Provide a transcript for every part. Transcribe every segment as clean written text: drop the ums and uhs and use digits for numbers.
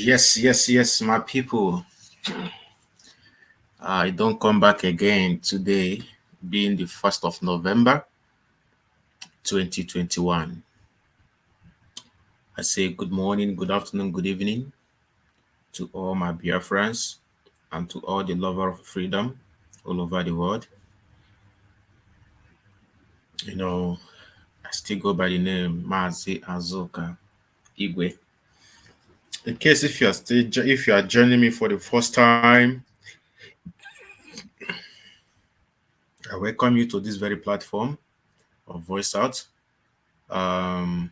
Yes, my people. I don't come back again today, being the 1st of November, 2021. I say good morning, good afternoon, good evening to all my Biafrans and to all the lovers of freedom all over the world. I still go by the name Mazi Azuka Igwe. In case if you are joining me for the first time, I welcome you to this very platform of Voice Out. And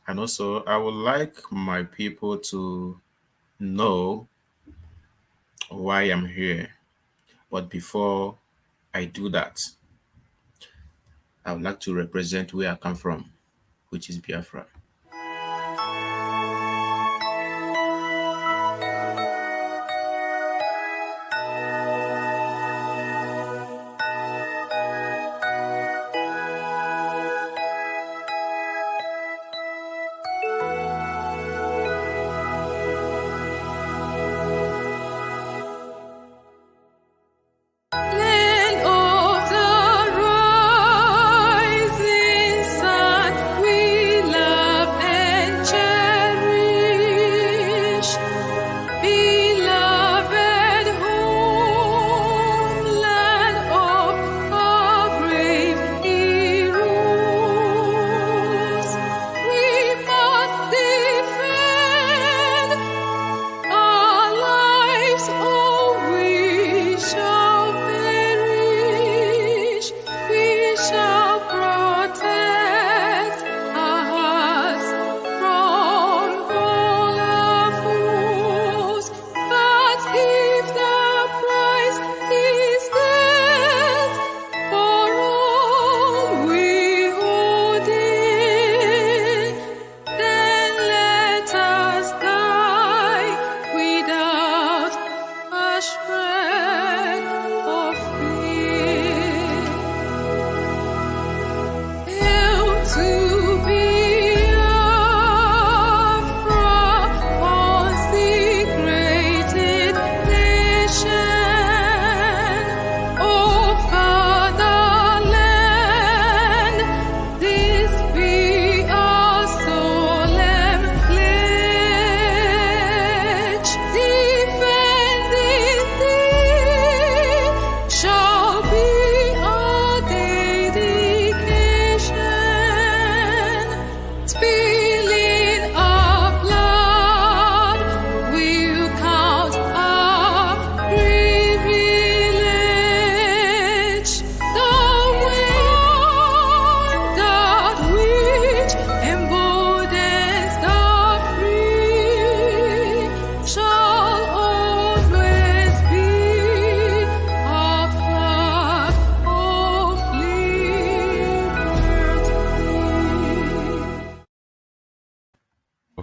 also, I would like my people to know why I'm here. But before I do that, I would like to represent where I come from, which is Biafra.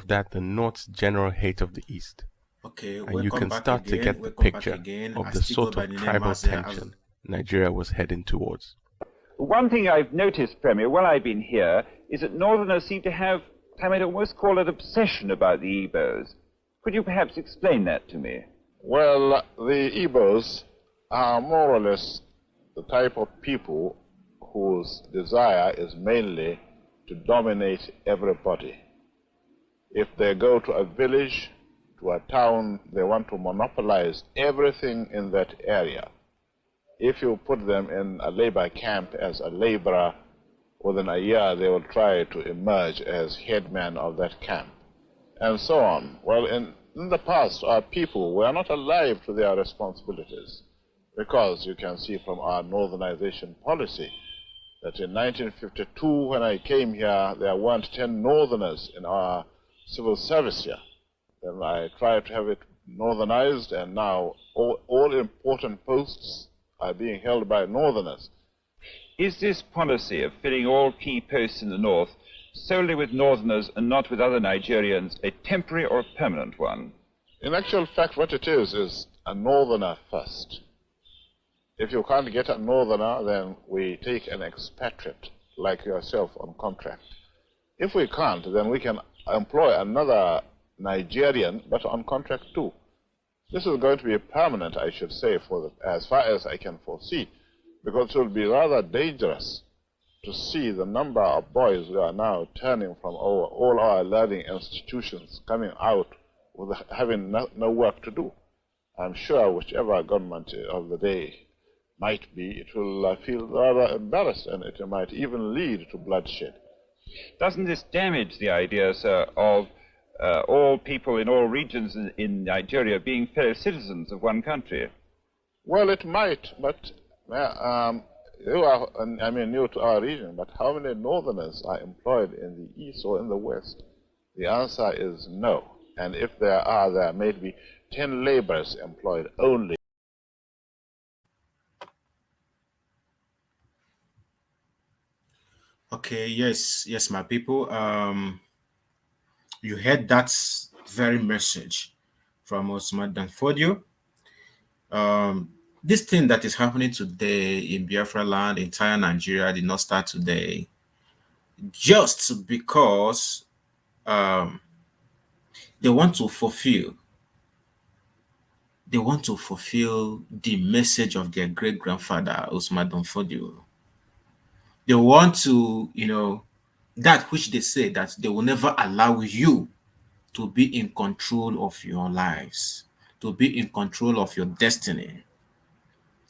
That the North's general hate of the East. Okay, and you can start to get the picture of the sort of tribal tension Nigeria was heading towards. One thing I've noticed, Premier, while I've been here, is that Northerners seem to have, I might almost call it obsession about the Igbos. Could you perhaps explain that to me? Well, the Igbos are more or less the type of people whose desire is mainly to dominate everybody. If they go to a village, to a town, they want to monopolize everything in that area. If you put them in a labor camp as a laborer, within a year they will try to emerge as headman of that camp, and so on. Well, in the past, our people were not alive to their responsibilities, because you can see from our northernization policy that in 1952, when I came here, there weren't 10 northerners in our civil service here. Then I tried to have it northernized, and now all important posts are being held by northerners. Is this policy of filling all key posts in the north solely with northerners and not with other Nigerians a temporary or a permanent one? In actual fact, what it is a northerner first. If you can't get a northerner, then we take an expatriate like yourself on contract. If we can't, then we can employ another Nigerian, but on contract too. This is going to be permanent, I should say, as far as I can foresee, because it will be rather dangerous to see the number of boys who are now turning from all our learning institutions coming out with having no work to do. I'm sure whichever government of the day might be, it will feel rather embarrassed, and it might even lead to bloodshed. Doesn't this damage the idea, sir, of all people in all regions in Nigeria being fellow citizens of one country? Well, it might, but you are, I mean, new to our region, but how many northerners are employed in the east or in the west? The answer is no. And if there are, there may be 10 laborers employed only. Okay, yes, my people. You heard that very message from Osman Danfodio. This thing that is happening today in Biafra land, entire Nigeria, did not start today. Just because they want to fulfill the message of their great-grandfather, Osman Danfodio. They want to, that which they say that they will never allow you to be in control of your lives, to be in control of your destiny.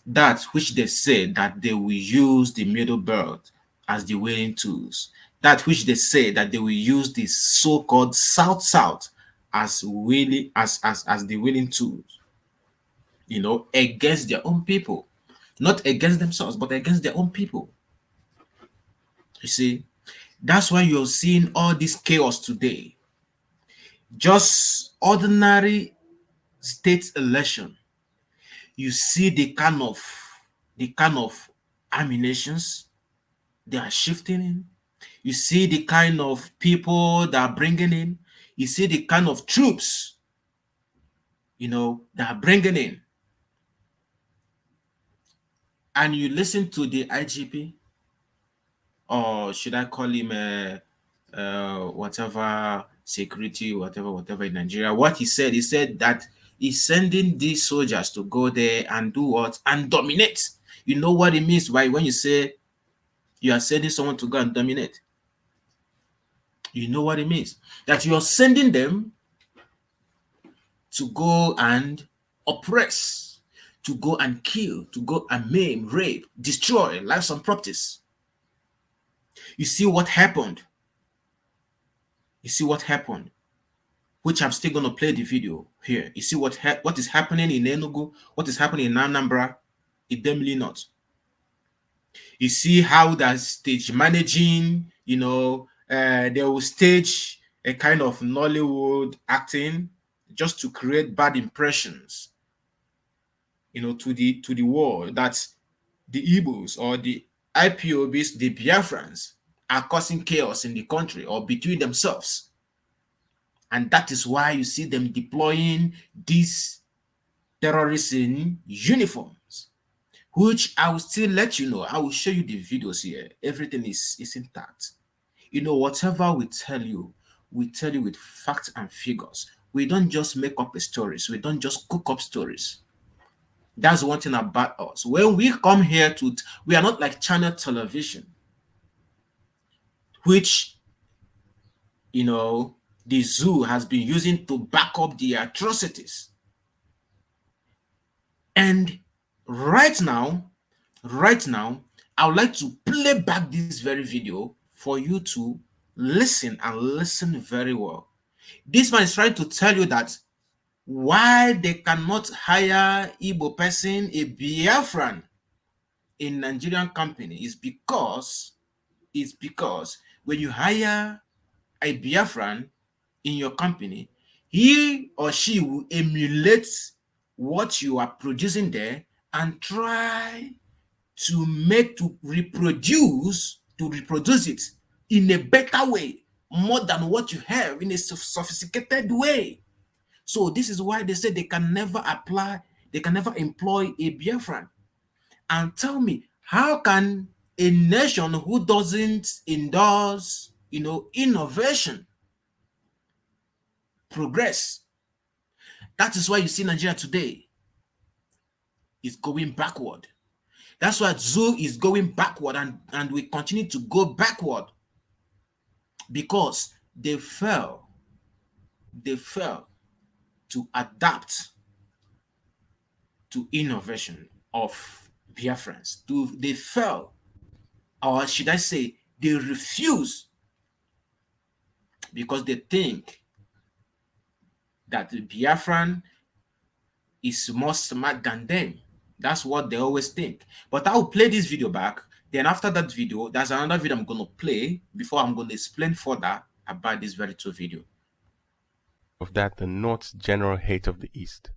That which they say that they will use the Middle Belt as the winning tools. That which they say that they will use the so-called South as the winning tools, against their own people. Not against themselves, but against their own people. You see, that's why you're seeing all this chaos today. Just ordinary state election. You see the kind of ammunitions they are shifting in. You see the kind of people that are bringing in. You see the kind of troops, that are bringing in. And you listen to the IGP, or should I call him whatever security, whatever in Nigeria. What he said that he's sending these soldiers to go there and do what? And dominate. You know what it means when you say you are sending someone to go and dominate? You know what it means? That you are sending them to go and oppress, to go and kill, to go and maim, rape, destroy lives and properties. You see what happened? Which I'm still going to play the video here. You see what is happening in Enugu, what is happening in Anambra, Idemili North. You see how that stage managing, they will stage a kind of Nollywood acting just to create bad impressions, to the world, that the Igbos or the IPOBs, the Biafrans, are causing chaos in the country or between themselves. And that is why you see them deploying these terrorists in uniforms, which I will still let you know. I will show you the videos here. Everything is intact. Whatever we tell you with facts and figures. We don't just make up stories. We don't just cook up stories. That's one thing about us. When we come here we are not like channel television, which, the zoo has been using to back up the atrocities. And right now, I would like to play back this very video for you to listen and listen very well. This man is trying to tell you that why they cannot hire Igbo person, a Biafran, in Nigerian company is because when you hire a Biafran in your company, he or she will emulate what you are producing there and try to reproduce it in a better way, more than what you have, in a sophisticated way. So this is why they say they can never employ a Biafran. And tell me, how can a nation who doesn't endorse, innovation, progress. That is why you see Nigeria today is going backward. That's why Zoo is going backward, and we continue to go backward because they fail to adapt to innovation of Biafrans. They fail, or should I say, they refuse, because they think that the Biafran is more smart than them. That's what they always think. But I will play this video back. Then after that video, there's another video I'm going to play before I'm going to explain further about this very two video. Of that, the North's general hate of the East.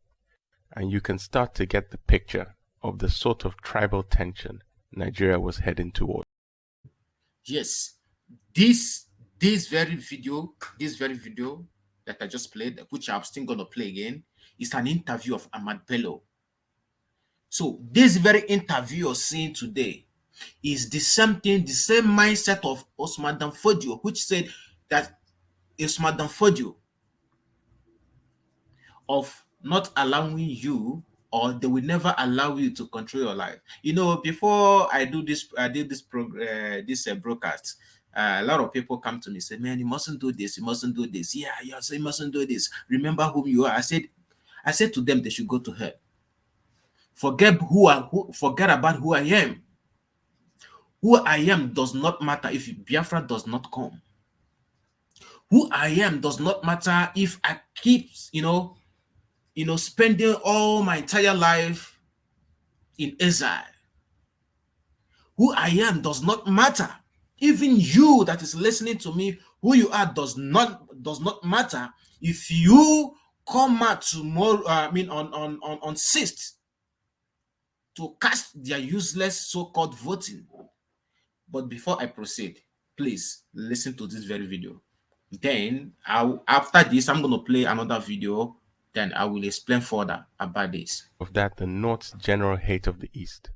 And you can start to get the picture of the sort of tribal tension Nigeria was heading toward. Yes, this very video that I just played, which I'm still going to play again, is an interview of Ahmad Bello. So this very interview you're seeing today is the same thing, the same mindset of Usman Dan Fodio, which said that Usman Dan Fodio of not allowing you, or they will never allow you to control your life. You know, before I did this broadcast, a lot of people come to me and say, man, you mustn't do this, you mustn't do this. Yeah, yes, you mustn't do this. Remember whom you are. I said to them they should go to hell. Forget about who I am. Who I am does not matter if Biafra does not come. Who I am does not matter if I keep, spending all my entire life in exile. Who I am does not matter. Even you that is listening to me, who you are does not matter if you come out tomorrow, on 6th, to cast their useless so-called voting. But before I proceed, please listen to this very video. Then after this, I'm going to play another video. Then I will explain further about this. Of that, the North's general hate of the East.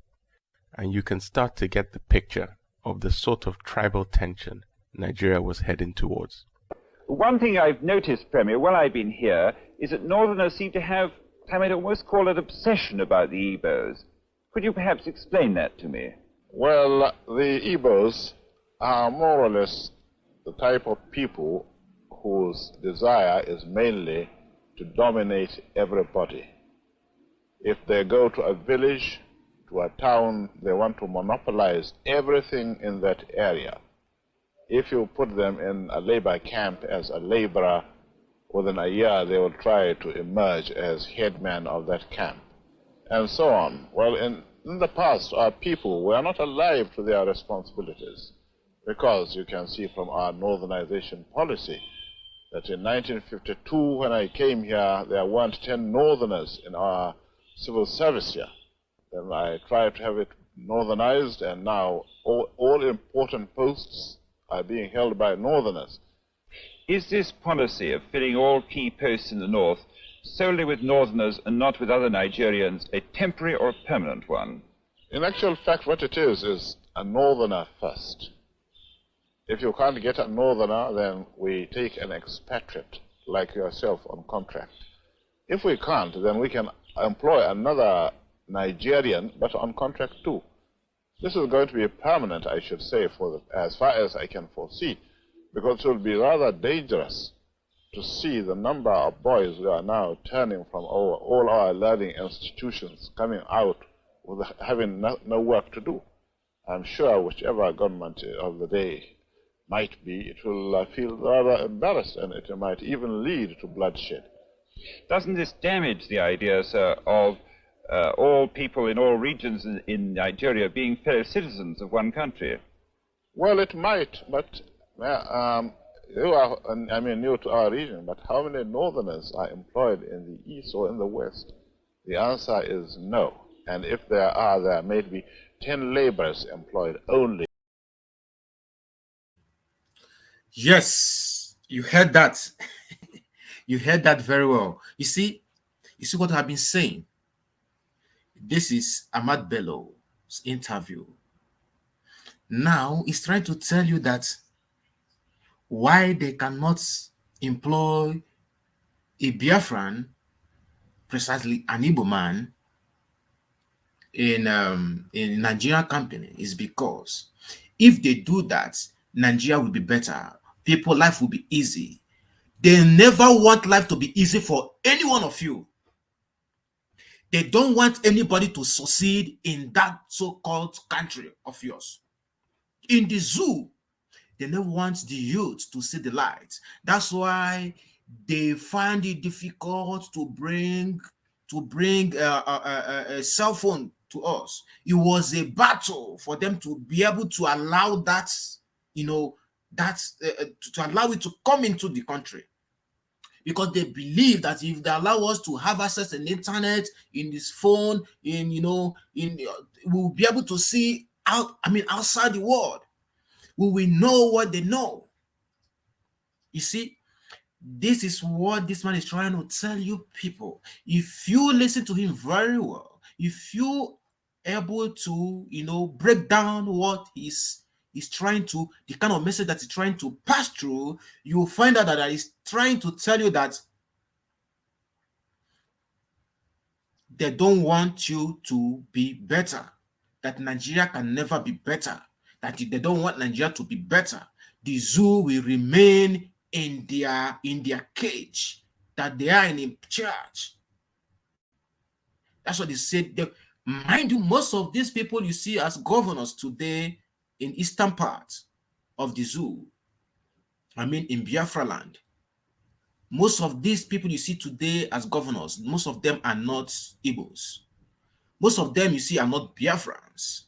And you can start to get the picture of the sort of tribal tension Nigeria was heading towards. One thing I've noticed, Premier, while I've been here, is that Northerners seem to have, I might almost call it, obsession about the Igbos. Could you perhaps explain that to me? Well, the Igbos are more or less the type of people whose desire is mainly to dominate everybody. If they go to a village, to a town, they want to monopolize everything in that area. If you put them in a labor camp as a laborer, within a year they will try to emerge as headman of that camp, and so on. Well, in the past, our people were not alive to their responsibilities, because you can see from our northernization policy that in 1952, when I came here, there weren't 10 northerners in our civil service here. Then I tried to have it northernized, and now all important posts are being held by northerners. Is this policy of filling all key posts in the north solely with northerners and not with other Nigerians a temporary or permanent one? In actual fact, what it is a northerner first. If you can't get a northerner, then we take an expatriate like yourself on contract. If we can't, then we can employ another Nigerian, but on contract too. This is going to be permanent, I should say, as far as I can foresee, because it will be rather dangerous to see the number of boys who are now turning from all our learning institutions, coming out with having no work to do. I'm sure whichever government of the day might be, it will feel rather embarrassed, and it might even lead to bloodshed. Doesn't this damage the idea, sir, of all people in all regions in Nigeria being fellow citizens of one country? Well, it might, but you are, new to our region, but how many northerners are employed in the east or in the west? The answer is no. And if there are, there may be 10 laborers employed only. Yes, you heard that. You heard that very well. You see what I've been saying. This is Ahmad Bello's interview. Now he's trying to tell you that why they cannot employ a Biafran, precisely an Igbo man, in Nigerian company is because if they do that, Nigeria will be better. People life will be easy. They never want life to be easy for any one of you. They don't want anybody to succeed in that so-called country of yours. In the zoo, they never want the youth to see the light. That's why they find it difficult to bring a cell phone to us. It was a battle for them to be able to allow that, to allow it to come into the country, because they believe that if they allow us to have access to the internet, in this phone, we'll be able to see outside the world. We will know what they know. You see, this is what this man is trying to tell you people. If you listen to him very well, if you able to, break down what he's trying to, the kind of message that he's trying to pass through, you will find out that he's trying to tell you that they don't want you to be better, that Nigeria can never be better, that if they don't want Nigeria to be better, the zoo will remain in their cage, that they are in charge. That's what they said. Mind you, most of these people you see as governors today in eastern parts of the zoo, in Biafra land, most of these people you see today as governors, most of them are not Igbos. Most of them you see are not Biafrans.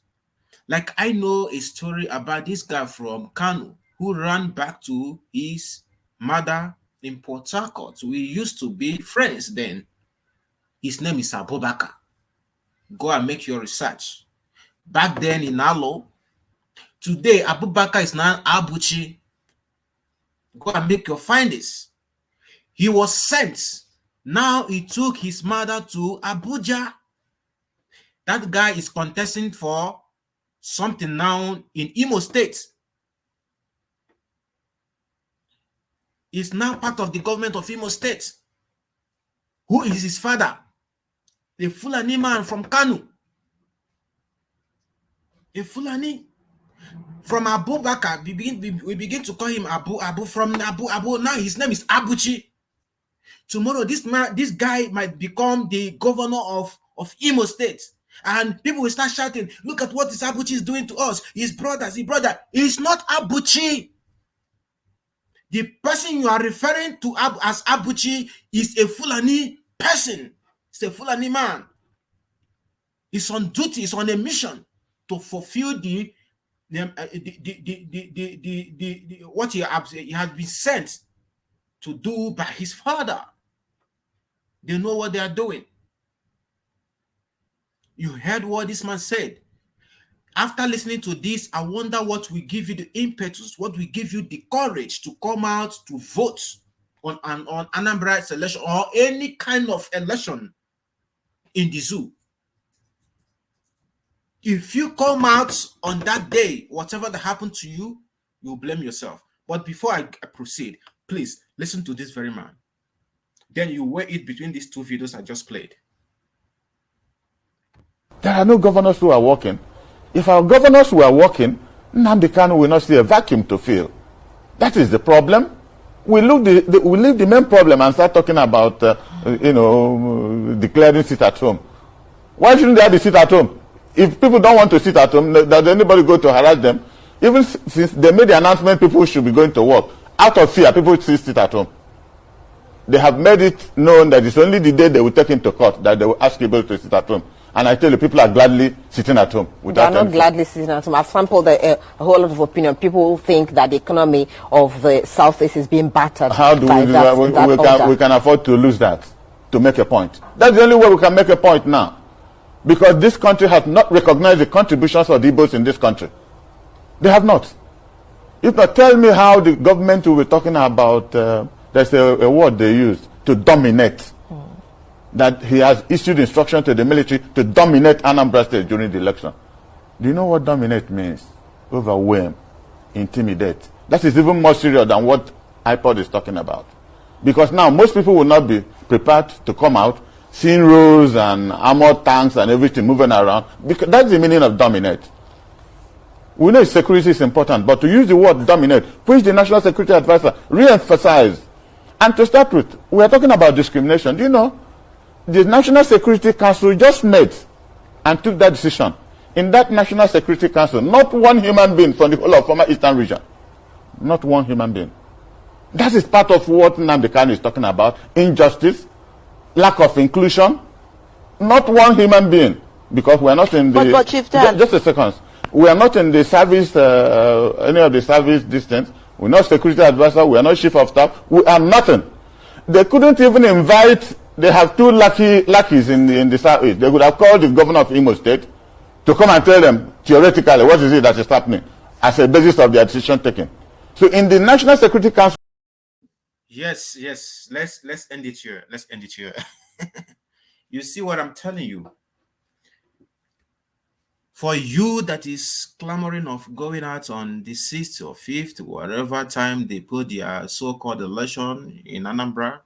Like, I know a story about this guy from Kanu who ran back to his mother in Port Harcourt. We used to be friends then. His name is Abubakar. Go and make your research. Back then in Alo, today Abubakar is now Abuchi. Go and make your findings. He was sent. Now he took his mother to Abuja. That guy is contesting for something now in Imo State. He's now part of the government of Imo State. Who is his father? A Fulani man from Kanu. A Fulani. From Abubakar, we begin to call him Abu from Abu. Now his name is Abuchi. Tomorrow, this guy might become the governor of Imo State. And people will start shouting, look at what this Abuchi is doing to us. His brother. He's not Abuchi. The person you are referring to as Abuchi is a Fulani person. It's a Fulani man. He's on duty, he's on a mission to fulfill what he has been sent to do by his father. They know what they are doing. You heard what this man said. After listening to this, I wonder what will give you the impetus, what will give you the courage to come out to vote on Anambra election or any kind of election in the zoo. If you come out on that day, whatever that happened to you, you'll blame yourself. But before I proceed, please listen to this very man. Then you weigh it between these two videos I just played. There are no governors who are working. If our governors were working, Nnamdi Kanu will not see a vacuum to fill. That is the problem. We leave the main problem and start talking about, declaring sit at home. Why shouldn't they have the sit at home? If people don't want to sit at home, does anybody go to harass them? Even since they made the announcement, people should be going to work. Out of fear, people still sit at home. They have made it known that it's only the day they will take him to court that they will ask people to sit at home. And I tell you, people are gladly sitting at home. They are not gladly sitting at home. I've sampled a whole lot of opinion. People think that the economy of the Southeast is being battered. How do we can afford to lose that to make a point? That's the only way we can make a point now. Because this country has not recognized the contributions of the Igbos in this country. They have not. If not, tell me how the government will be talking about, there's a word they use, to dominate. That he has issued instruction to the military to dominate Anambra State during the election. Do you know what dominate means? Overwhelm, intimidate. That is even more serious than what ipob is talking about. Because now most people will not be prepared to come out, seeing rows and armored tanks and everything moving around. Because that's the meaning of dominate. We know security is important, but to use the word dominate, which the National Security Advisor re-emphasized. And to start with, we are talking about discrimination. Do you know, the National Security Council just met and took that decision. In that National Security Council, not one human being from the whole of former Eastern region. Not one human being. That is part of what Nnamdi Kanu is talking about. Injustice, lack of inclusion. Not one human being. Because we are not in the... But Chief Dan, just a second. We are not in the service, any of the service distance. We're not security advisor. We are not chief of staff. We are nothing. They couldn't even invite... They have two lackeys in the southeast. They could have called the governor of Imo State to come and tell them, theoretically, what is it that is happening as a basis of their decision taking. So in the National Security Council... Yes, let's end it here. Let's end it here. You see what I'm telling you? For you that is clamoring of going out on the 6th or 5th, whatever time they put their so-called election in Anambra,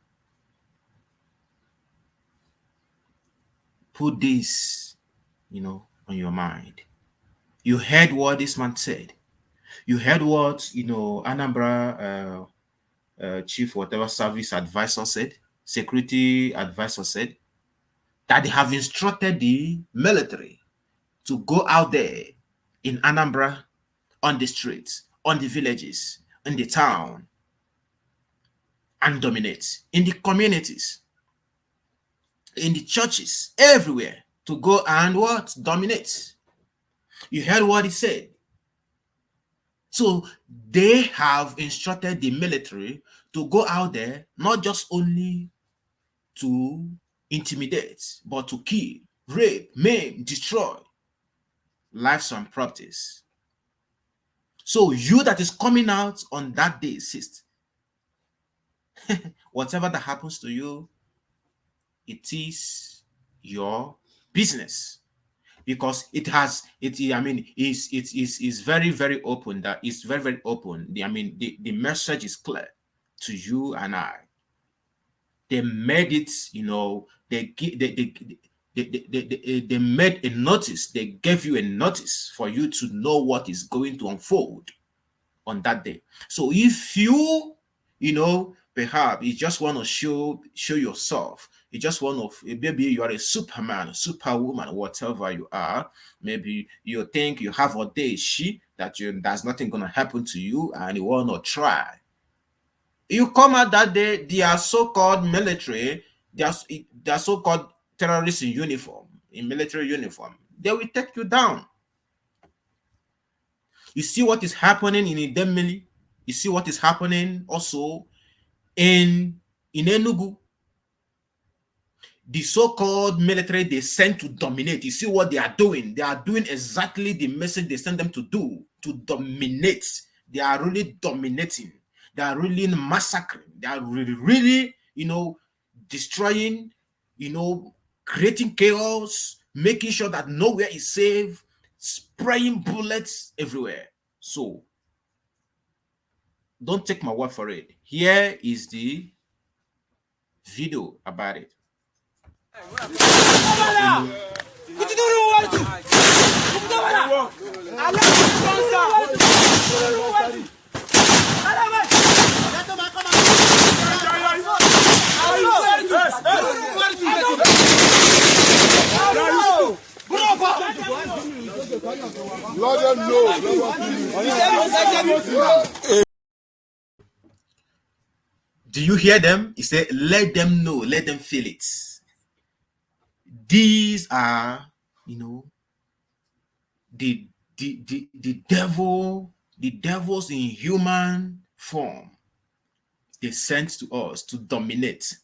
put this, on your mind. You heard what this man said. You heard what, Anambra chief, whatever service advisor said, security advisor said, that they have instructed the military to go out there in Anambra, on the streets, on the villages, in the town, and dominate in the communities, in the churches, everywhere, to go and what? Dominate. You heard what he said. So they have instructed the military to go out there, not just only to intimidate, but to kill, rape, maim, destroy lives and properties. So you that is coming out on that day, sis, whatever that happens to you, it is your business. Because it is very, very open. That is very, very open. The message is clear to you and I. They made it, they made a notice. They gave you a notice for you to know what is going to unfold on that day. So if you, perhaps you just want to show yourself, you just want to, maybe you are a superman, superwoman, whatever you are, maybe you think you have audacious that there's nothing going to happen to you and you want to try. You come out that day, they are so-called military, they are so-called terrorists in uniform, in military uniform. They will take you down. You see what is happening in Idemili. You see what is happening also in Enugu. The so-called military they sent to dominate. You see what they are doing? They are doing exactly the message they sent them to do, to dominate. They are really dominating. They are really massacring. They are really, destroying, creating chaos, making sure that nowhere is safe, spraying bullets everywhere. So, don't take my word for it. Here is the video about it. Do you hear them? He said, let them know, let them feel it. These are, the devils in human form. They sent to us to dominate.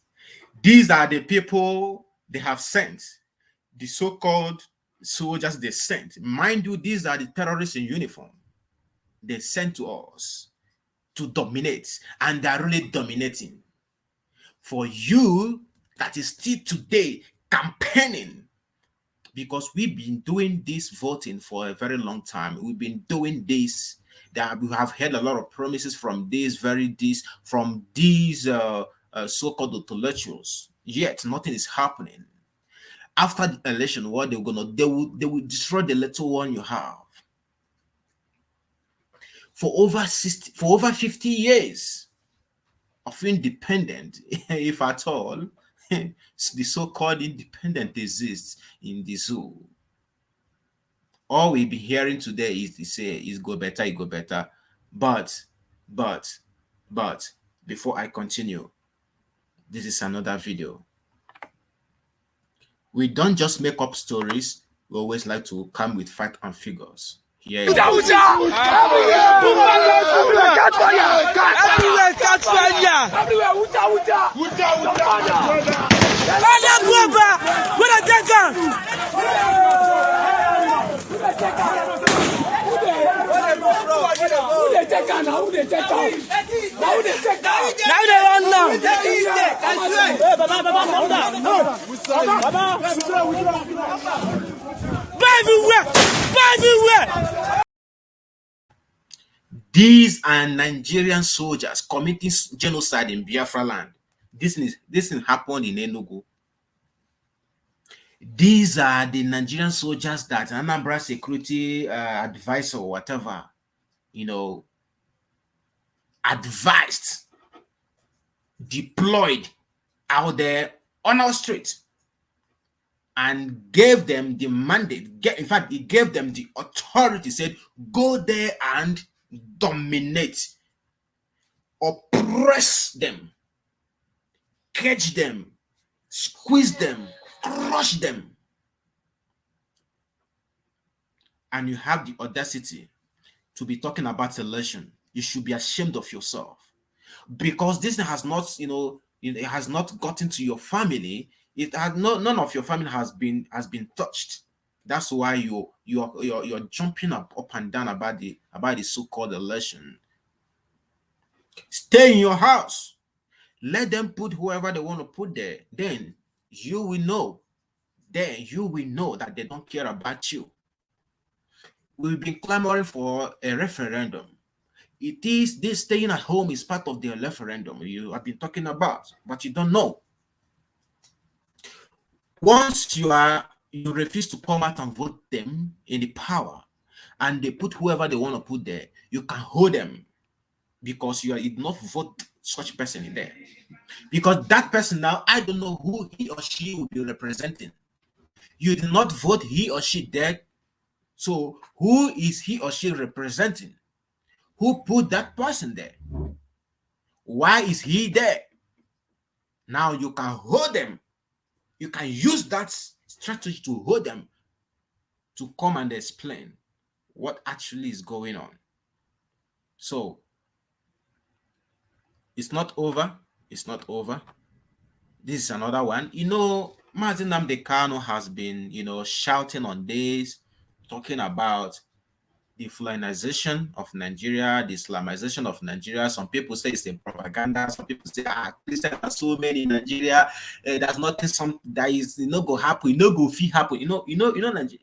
These are the people they have sent, the so-called soldiers they sent. Mind you, these are the terrorists in uniform. They sent to us to dominate, and they're really dominating. For you that is still today campaigning, because we've been doing this voting for a very long time. We've been doing this. That we have heard a lot of promises from these so-called intellectuals. Yet nothing is happening. After the election, what they're gonna they will destroy the little one you have. For over 50 years of independent, if at all, the so-called independent exists in the zoo. All we be hearing today is to say is go better, it go better. But before I continue, this is another video. We don't just make up stories, we always like to come with fact and figures. Here it is. These are Nigerian soldiers committing genocide in Biafra land. This happened in Enugu. These are the Nigerian soldiers that Anambra security advisor or whatever, advised, deployed out there on our street, and gave them the mandate. In fact, he gave them the authority, said, go there and dominate, oppress them, catch them, squeeze them, crush them. And you have the audacity to be talking about election. You should be ashamed of yourself, because this has not, it has not gotten to your family. It has none of your family has been touched. That's why you're jumping up and down about the so-called election. Stay in your house. Let them put whoever they want to put there. Then you will know. Then you will know that they don't care about you. We've been clamoring for a referendum. It is this staying at home is part of the referendum you have been talking about, but you don't know. Once you refuse to come out and vote them in the power, and they put whoever they want to put there, you can hold them, because you did not vote such person in there. Because that person now, I don't know who he or she will be representing. You did not vote he or she there. So who is he or she representing? Who put that person there? Why is he there? Now you can hold them. You can use that strategy to hold them, to come and explain what actually is going on. So it's not over. It's not over. This is another one. Mazi Nnamdi Kanu has been, shouting on this, talking about the Fulanization of Nigeria, the Islamization of Nigeria. Some people say it's a propaganda. Some people say, Christians are so many in Nigeria. There's nothing that is go happen. Go feel happen. Yourselves.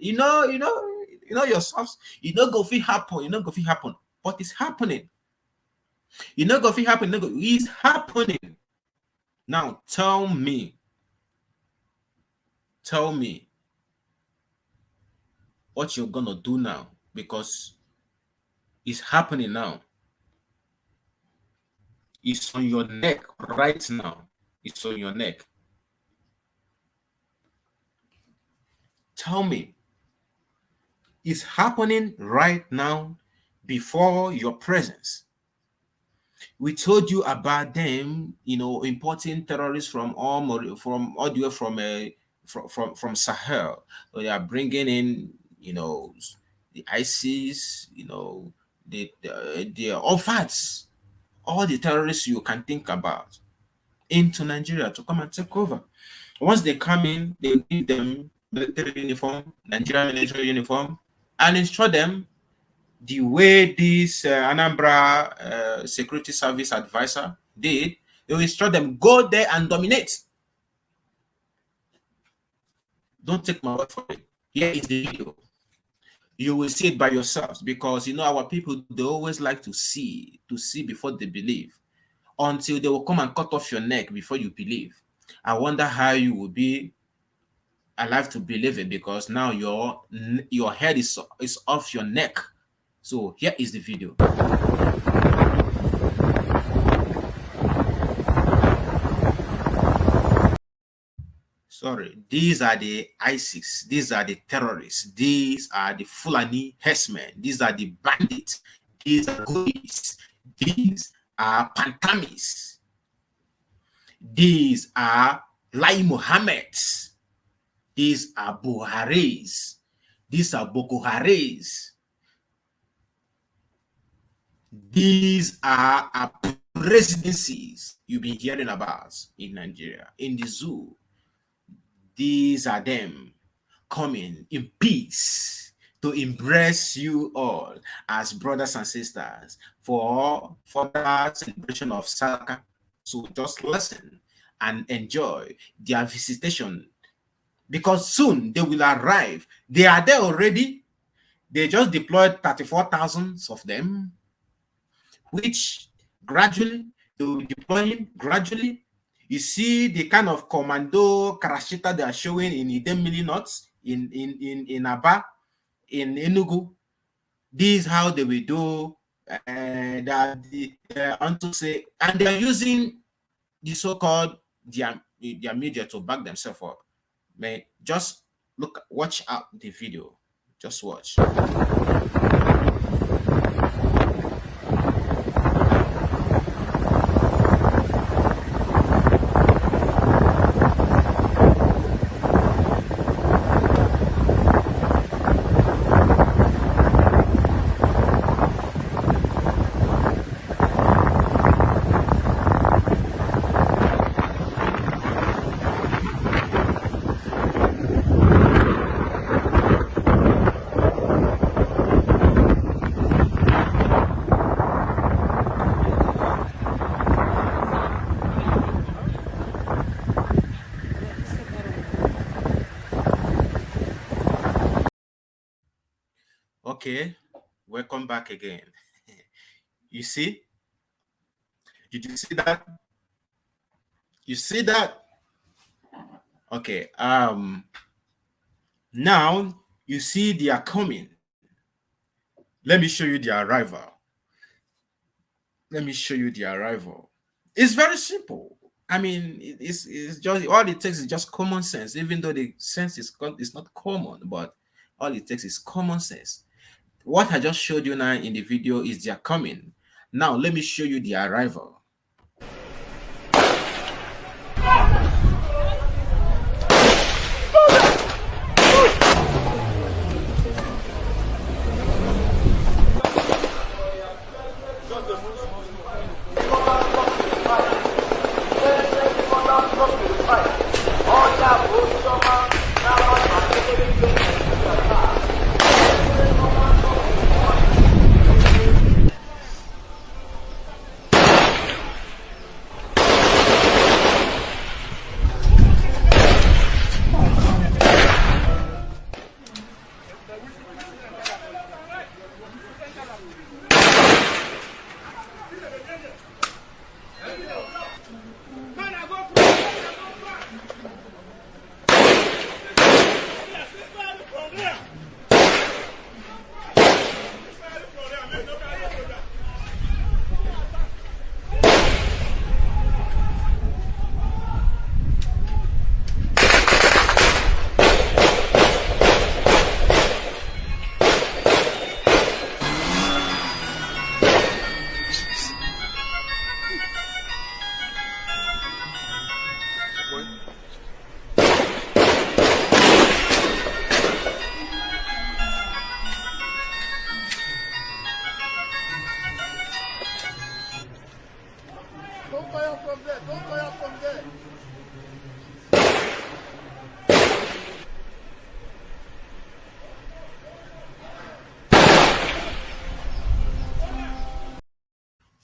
Go feel happen. Go feel happen. But it's happening. Go feel happen. It's happening. Now tell me what you're gonna do now, because it's happening now. It's on your neck right now. It's on your neck. Tell me. It's happening right now before your presence. We told you about them, importing terrorists from all the way from Sahel. So they are bringing in, the ISIS, the OFATs, all the terrorists you can think about into Nigeria to come and take over. Once they come in, they give them military uniform, Nigerian military uniform, and instruct them the way this Anambra Security Service advisor did. They will instruct them, go there and dominate. Don't take my word for it. Here is the video. You will see it by yourselves, because our people, they always like to see before they believe. until they will come and cut off your neck before you believe. I wonder how you will be alive to believe it, because now your head is off your neck. So here is the video. Sorry, these are the ISIS, these are the terrorists, these are the Fulani herdsmen, these are the bandits, these are goonies, these are pantamis, these are Lai Mohammeds, these are Buharis, these are Boko Haris, these are presidencies you've been hearing about in Nigeria, in the zoo. These are them coming in peace to embrace you all as brothers and sisters for the celebration of Saka. So just listen and enjoy their visitation, because soon they will arrive. They are there already. They just deployed 34,000 of them, which gradually they will be deploying gradually. You see the kind of commando karashita they are showing in Idemili North, in Aba, in Enugu. This is how they will do unto say, and they are using the so-called their media to back themselves up. Man, just watch out the video. Just watch. Okay, welcome back again. You see? Did you see that? You see that? Okay. Now you see they are coming. Let me show you the arrival. Let me show you the arrival. It's very simple. I mean, it's just all it takes is just common sense, even though the sense is not common, but all it takes is common sense. What I just showed you now in the video is their coming. Now let me show you the arrival.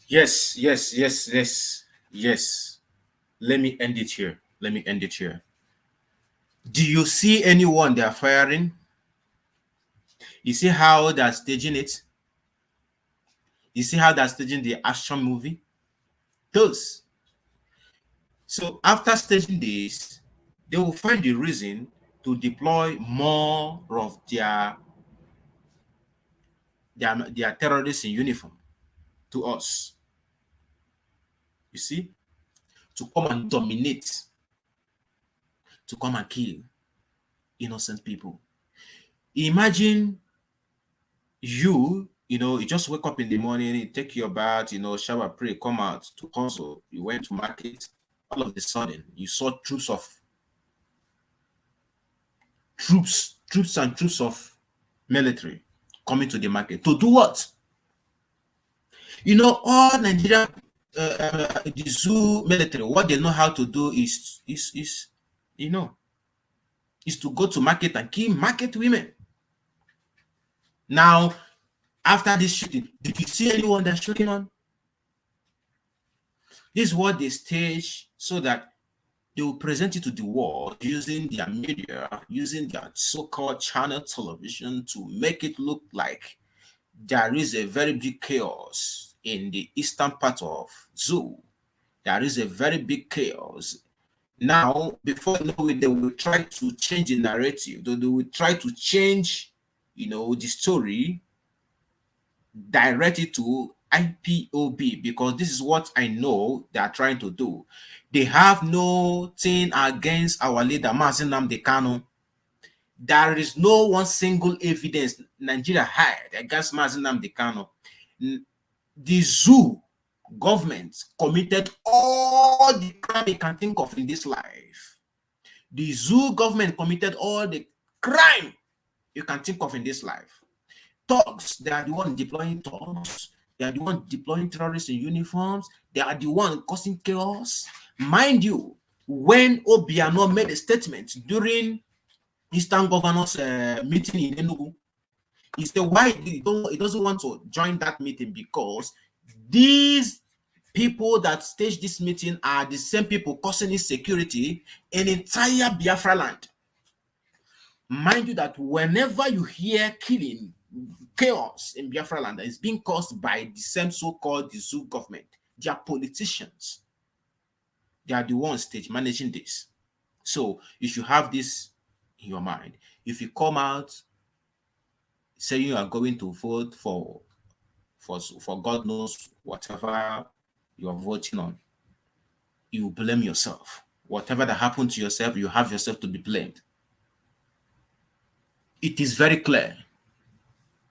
Yes. Let me end it here. Do you see anyone they are firing? You see how they're staging it? You see how they're staging the action movie? does. So after staging this, they will find the reason to deploy more of their terrorists in uniform to us. You see, to come and dominate, to come and kill innocent people. Imagine you just wake up in the morning, you take your bath, shower, pray, come out to hustle. You went to market. All of a sudden, you saw troops of military coming to the market to do what? All Nigeria, the zoo military, what they know how to do is to go to market and kill market women. Now, after this shooting, did you see anyone that's shooting on? This is what they stage so that they will present it to the world using their media, using their so-called channel television to make it look like there is a very big chaos in the eastern part of zoo. There is a very big chaos. Now, before you know it, they will try to change the narrative. They will try to change, the story, direct it to IPOB, because this is what I know they are trying to do. They have no thing against our leader, Mazi Nnamdi Kanu. There is no one single evidence Nigeria had against Mazi Nnamdi Kanu. The zoo government committed all the crime you can think of in this life. The zoo government committed all the crime you can think of in this life. Thugs, they are the one deploying thugs. They are the one deploying terrorists in uniforms. They are the one causing chaos. Mind you, when Obiano made a statement during Eastern Governors meeting in Enugu, he said why he doesn't want to join that meeting because these people that staged this meeting are the same people causing insecurity in entire Biafra land. Mind you that whenever you hear killing, chaos in Biafra land is being caused by the same so-called the zoo government. They are politicians. They are the ones stage managing this. So you should have this in your mind. If you come out saying you are going to vote for God knows whatever you are voting on, you blame yourself. Whatever that happened to yourself, you have yourself to be blamed. It is very clear.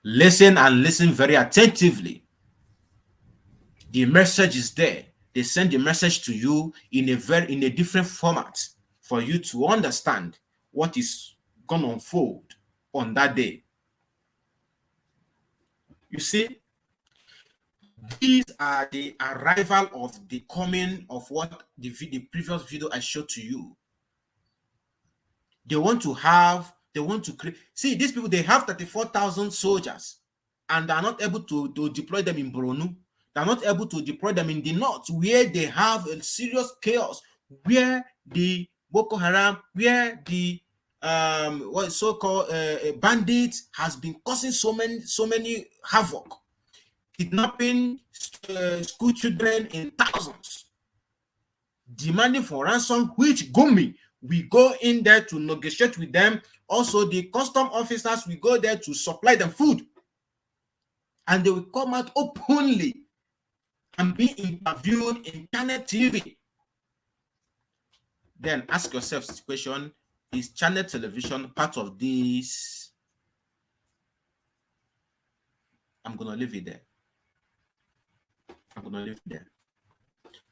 Listen and listen very attentively. The message is there. They send the message to you in a different format for you to understand what is going to unfold on that day. You see, these are the arrival of the coming of what the previous video I showed to you. They want to create. See, these people, they have 34,000 soldiers and they are not able to deploy them in Borno. They are not able to deploy them in the north where they have a serious chaos, where the Boko Haram, where the what is so-called bandits has been causing so many havoc, kidnapping school children in thousands, demanding for ransom, which Gumi, we go in there to negotiate with them. Also, the custom officers, we go there to supply them food. And they will come out openly and be interviewed in channel TV. Then ask yourself this question, is channel television part of this? I'm going to leave it there. I'm going to leave it there.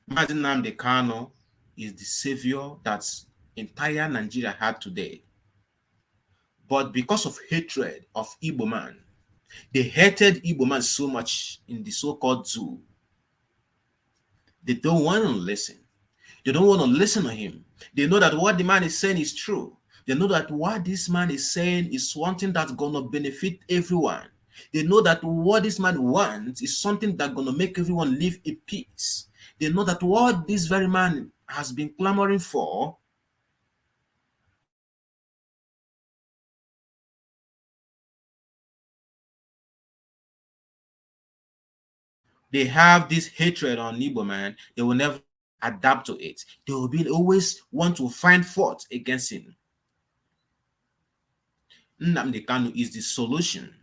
Mazi Nnamdi Kanu is the savior that entire Nigeria had today. But because of hatred of Igbo man, they hated Igbo man so much in the so-called zoo. They don't want to listen. They don't want to listen to him. They know that what the man is saying is true. They know that what this man is saying is something that's going to benefit everyone. They know that what this man wants is something that's going to make everyone live in peace. They know that what this very man has been clamoring for they have this hatred on Igbo, man, they will never adapt to it. They will be always want to find fault against him. Nnamdi Kanu is the solution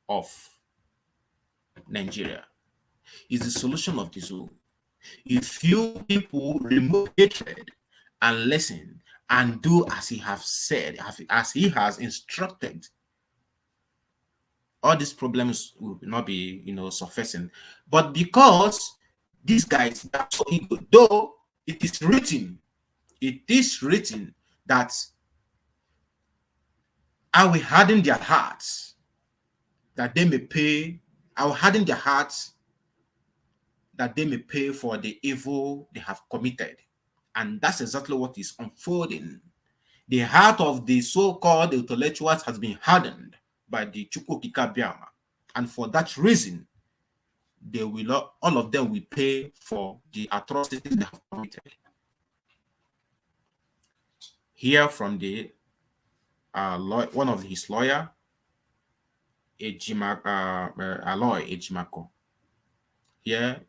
of Nigeria. Is the solution of this whole. If you people remove hatred and listen and do as he has said, as he has instructed, all these problems will not be, surfacing. But because these guys are so ego, though it is written that I will harden their hearts, that they may pay. I will harden their hearts, that they may pay for the evil they have committed. And that's exactly what is unfolding. The heart of the so-called intellectuals has been hardened by the Chukwukika Biama. And for that reason, they will all of them will pay for the atrocities they have committed. Hear from the one of his lawyer, Aloy Ejimako. Here.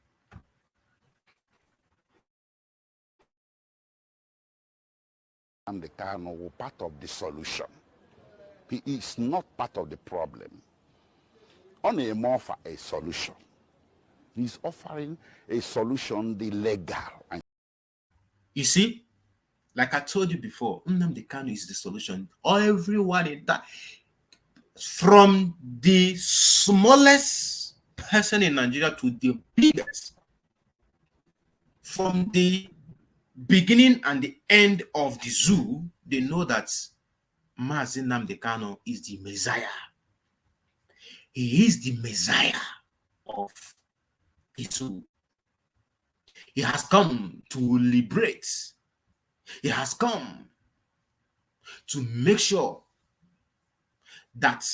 Nnamdi Kanu was part of the solution. He is not part of the problem. Only more for a solution. He's offering a solution, the legal. You see, like I told you before, Nnamdi Kanu is the solution. Everyone in that, from the smallest person in Nigeria to the biggest, from the beginning and the end of the zoo, they know that Mazi Nnamdi Kanu is the Messiah. He is the Messiah of the zoo. He has come to liberate. He has come to make sure that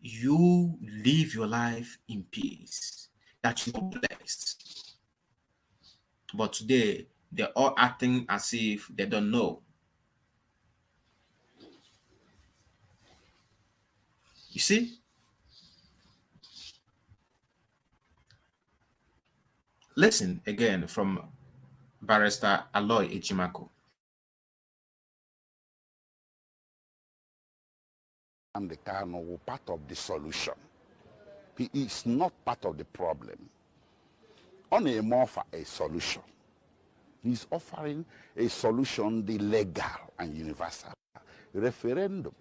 you live your life in peace, that you are blessed. But today, they're all acting as if they don't know. You see? Listen again from Barrister Aloy Ejimako. Nnamdi Kanu was part of the solution. He is not part of the problem. Only more for a solution. He's offering a solution, the legal and universal. Referendum.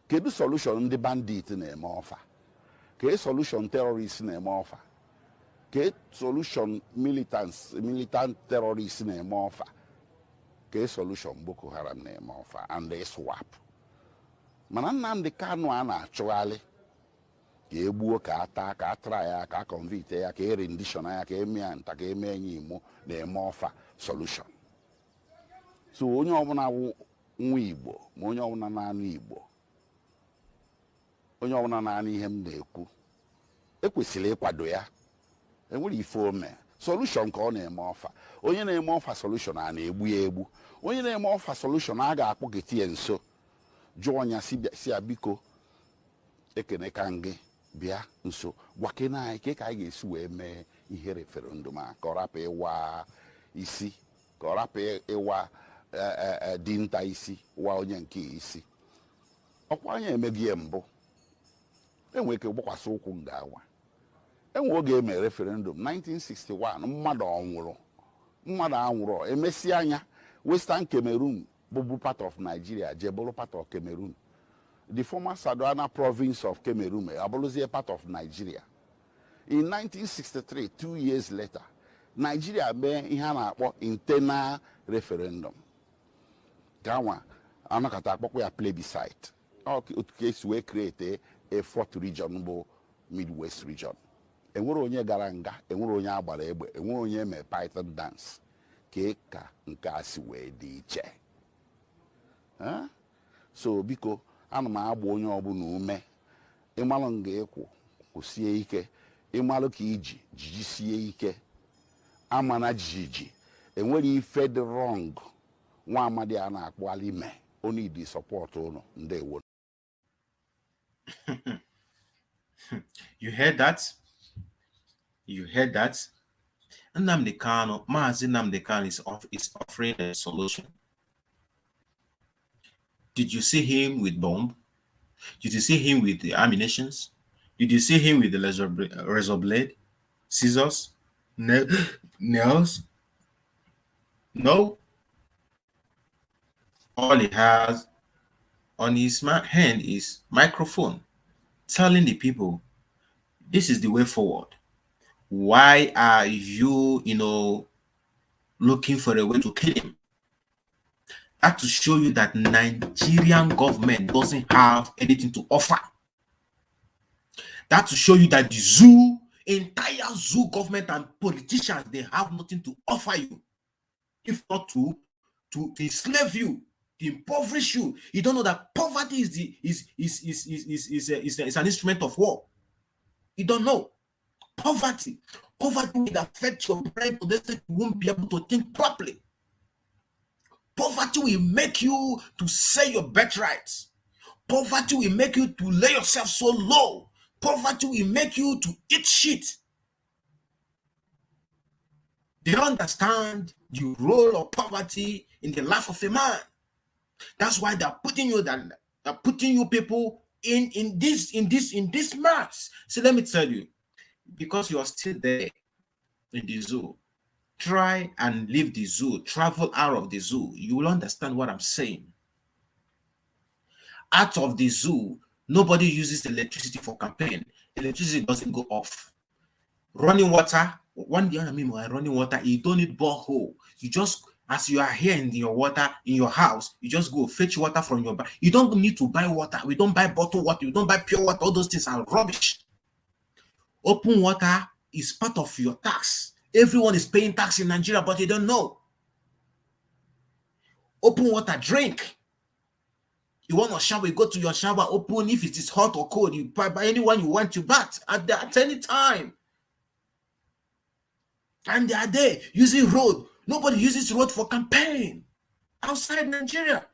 Kedu solution the bandit na-eme offer? Ke solution terrorist na-eme offer? Ke solution militant terrorist na-eme offer? Ke solution Boko Haram na-eme offer? And they swap. Mana Nnamdi Kanu a na-achụghalị ka egbuo, ka ata, ka atra ya, ka convict ya, ka rendition ya, ka eme ya nta, ka eme enyi imo na-eme offer solution. So onye ọbụla nwa Igbo, ma onye ọbụla na-anụ Igbo, onye ọbụla na-anụ ihe m na-ekwu, ekwesịrị ịkwado ya. Enwere ife ome solution ka ọ na-eme offer. Onye na-eme offer solution a na-egbu ya egbu. Onye na-eme offer solution a ga-akpọketi ya nso jụọ ya si ya biko ekene ka gị bịa nso gwakena anyị ka anyị ga-esi wee mee ihe referendum a, ka ọ rapụ ịwa isi, ka ọ rapụ ịwa dinta isi, wa onye nke isi. Ọkwa anya emeghị mbụ, enwere ike gbakwasị ụkwụ nga awa. Enwe oge eme referendum 1961, mmadụ anwụrụ emesi anya Western Cameroon bụbu part of Nigeria, jebụrụ part of Cameroon. The former Sadwana province of Cameroon abụrụzie part of Nigeria. In 1963, 2 years later, Nigeria mee ihe a na-akpọ internal referendum. Gawa anakọta akpọkwa ya plebiscite. Otu ka esi wee create a fourth region bụ Midwest region. Enwere onye gara nga, enwere onye agbara egbe, enwere onye eme python dance. Ka nke a si wee dị iche. So biko ana m agba onye ọbụla ume, ịmalụ nga ịkwụ kwụsie ike, ịmalụ ka iji jijisie ike, amana jijiji, enwere ife dị wrong. Nwa amadi a na-akpọ alime, o need the support ụnụ. Ndewo. You heard that? You heard that? Nnamdi Kanu, Mazi Nnamdi Kanu is offering a solution. Did you see him with bomb? Did you see him with the ammunitions? Did you see him with the razor blade, scissors, nails? No. All he has on his hand is microphone, telling the people, this is the way forward. Why are you, looking for a way to kill him? That to show you that Nigerian government doesn't have anything to offer. That to show you that the entire zoo government and politicians, they have nothing to offer you, if not to enslave you, to impoverish you. You don't know that poverty is an instrument of war. You don't know. Poverty will affect your brain to the extent you won't be able to think properly. Poverty will make you to say your birthrights. Poverty will make you to lay yourself so low. Poverty will make you to eat shit. They don't understand the role of poverty in the life of a man. That's why they're putting you people in this mass. So let me tell you, because you are still there in the zoo, try and leave the zoo, travel out of the zoo. You will understand what I'm saying. Out of the zoo, nobody uses electricity for campaign. Electricity doesn't go off. Running water, running water, you don't need borehole. You just, as you are here in your water, in your house, you just go fetch water from your back. You don't need to buy water. We don't buy bottled water. You don't buy pure water. All those things are rubbish. Open water is part of your tax. Everyone is paying tax in Nigeria, but you don't know. Open water, drink. You want to shower, you go to your shower, open. If it is hot or cold, you buy anyone you want to bath at any time. And they are there using road. Nobody uses road for campaign outside Nigeria.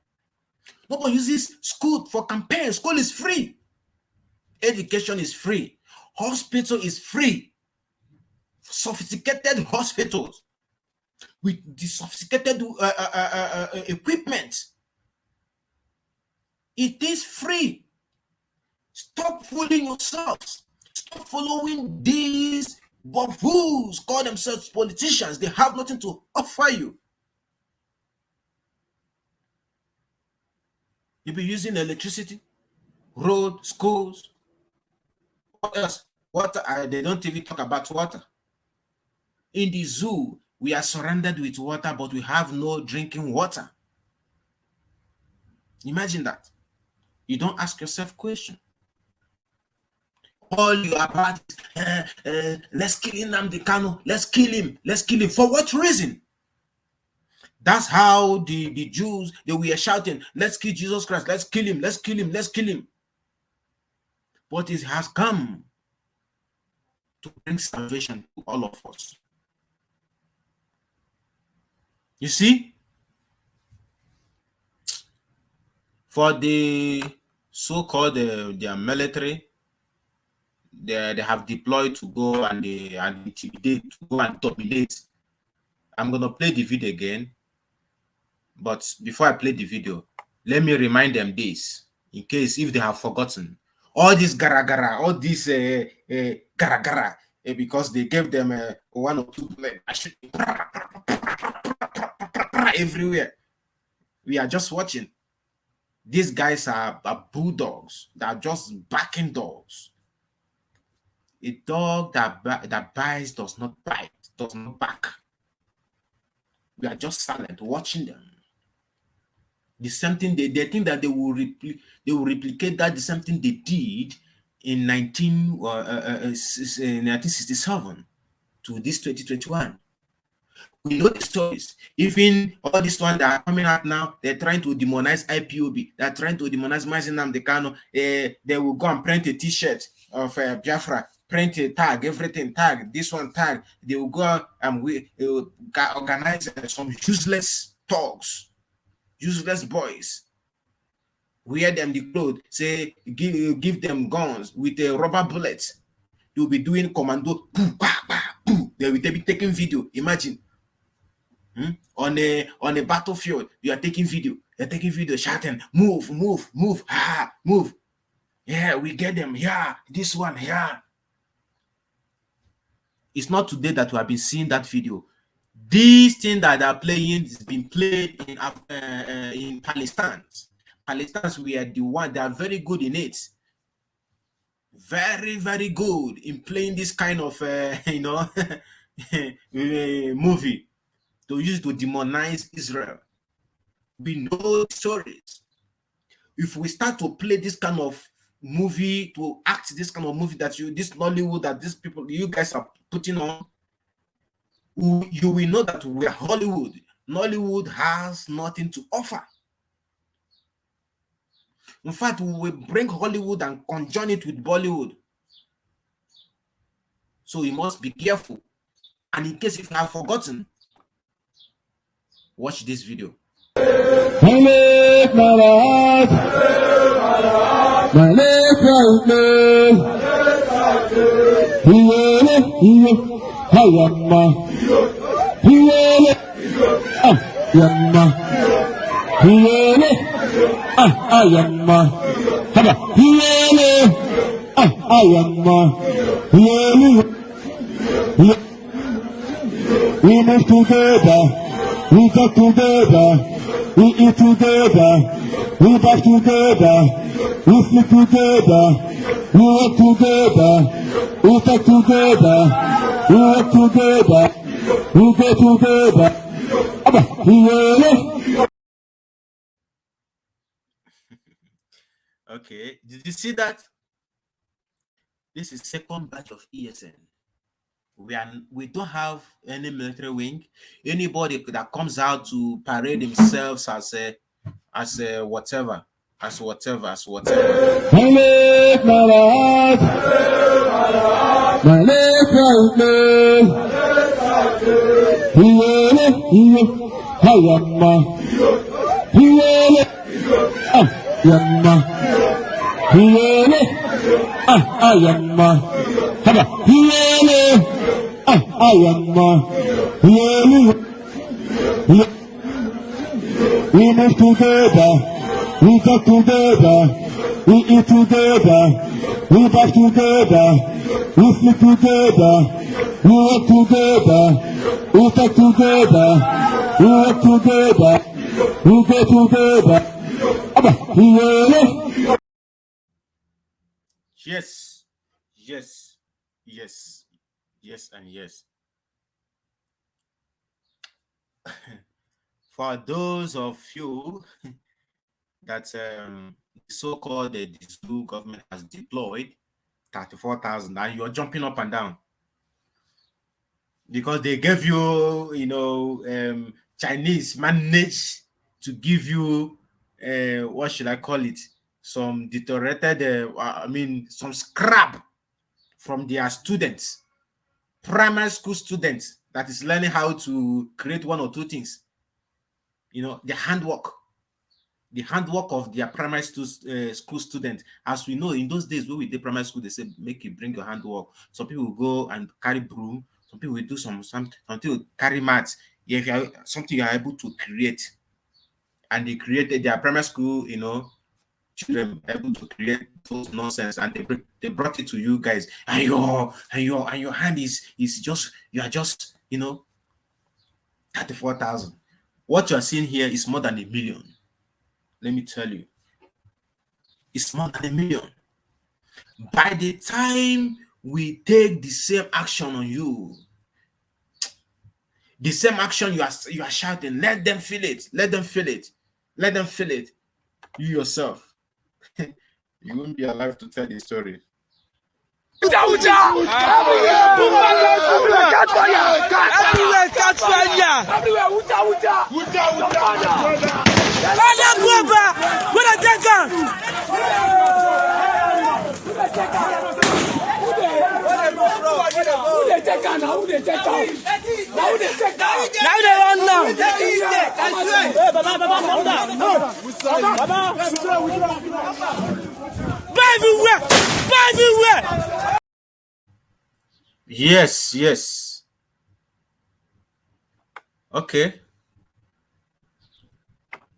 Nobody uses school for campaign. School is free. Education is free. Hospital is free. Sophisticated hospitals with the sophisticated equipment. It is free. Stop fooling yourselves. Stop following these buffoons, call themselves politicians. They have nothing to offer you. You'll be using electricity, road, schools. What else? Water. They don't even talk about water. In the zoo, we are surrounded with water, but we have no drinking water. Imagine that. You don't ask yourself question. All you are about is, let's kill Nnamdi Kanu, let's kill him. For what reason? That's how the Jews, they were shouting, let's kill Jesus Christ, let's kill him. But it has come to bring salvation to all of us. You see, for the so-called their military, they have deployed to go and intimidate, to go and dominate. I'm going to play the video again. But before I play the video, let me remind them this, in case if they have forgotten. All this gara-gara, all this gara-gara, because they gave them one or two everywhere. We are just watching. These guys are bulldogs. They are just barking dogs. A dog that bites does not bite, does not bark. We are just silent, watching them. The same thing they think that they will replicate that, the same thing they did in 1967 to this 2021. We know the stories. Even all this one that are coming out now, they're trying to demonize IPOB. They're trying to demonize Mazi Nnamdi Kanu. They will go and print a T-shirt of Biafra, print a tag, everything tag, this one tag. They will go and they will organize some useless thugs, useless boys. Wear them the clothes, say give them guns with a rubber bullet. They'll be doing commando. They will be taking video. Imagine. On a battlefield, you are taking video. You're taking video, shouting, move, move, move. Yeah, we get them. Yeah, this one. Yeah. It's not today that we have been seeing that video. These things that are playing has been played in Palestine. Palestine, we are the one. They are very good in it. Very, very good in playing this kind of movie to use to demonize Israel. We know stories. If we start to play this kind of movie, to act this kind of movie that this Nollywood, that these people, you guys are putting on, you will know that we are Hollywood. Nollywood has nothing to offer. In fact, we will bring Hollywood and conjoin it with Bollywood. So you must be careful. And in case if you have forgotten, watch this video. We move together, we talk together, we eat together, we bath together, we sleep together, we work together, we talk together, we work together, we go together. Okay, did you see that? This is second batch of ESN. We don't have any military wing. Anybody that comes out to parade themselves as whatever. We move together, we talk together, we eat together, we bath together, we sleep together, we work together, we talk together, we work together, we go together. Yes, and yes. For those of you that the so-called the zoo government has deployed 34,000, and you're jumping up and down because they gave you, Chinese managed to give you, what should I call it? Some deteriorated, some scrap from their students, primary school students that is learning how to create one or two things. The handwork of their primary school students. As we know, in those days when we did primary school, they said, make you bring your handwork. Some people will go and carry broom. Some people will do something will carry mats. If you have something you are able to create. And they created their primary school, children able to create those nonsense, and they brought it to you guys. And your hand is just, you are just, 34,000. What you are seeing here is more than 1 million. Let me tell you. It's more than 1 million. By the time we take the same action on you, the same action you are shouting, let them feel it. Let them feel it. Let them feel it. You yourself, you won't be alive to tell the story. Everywhere catch fire. Yes, yes. Okay.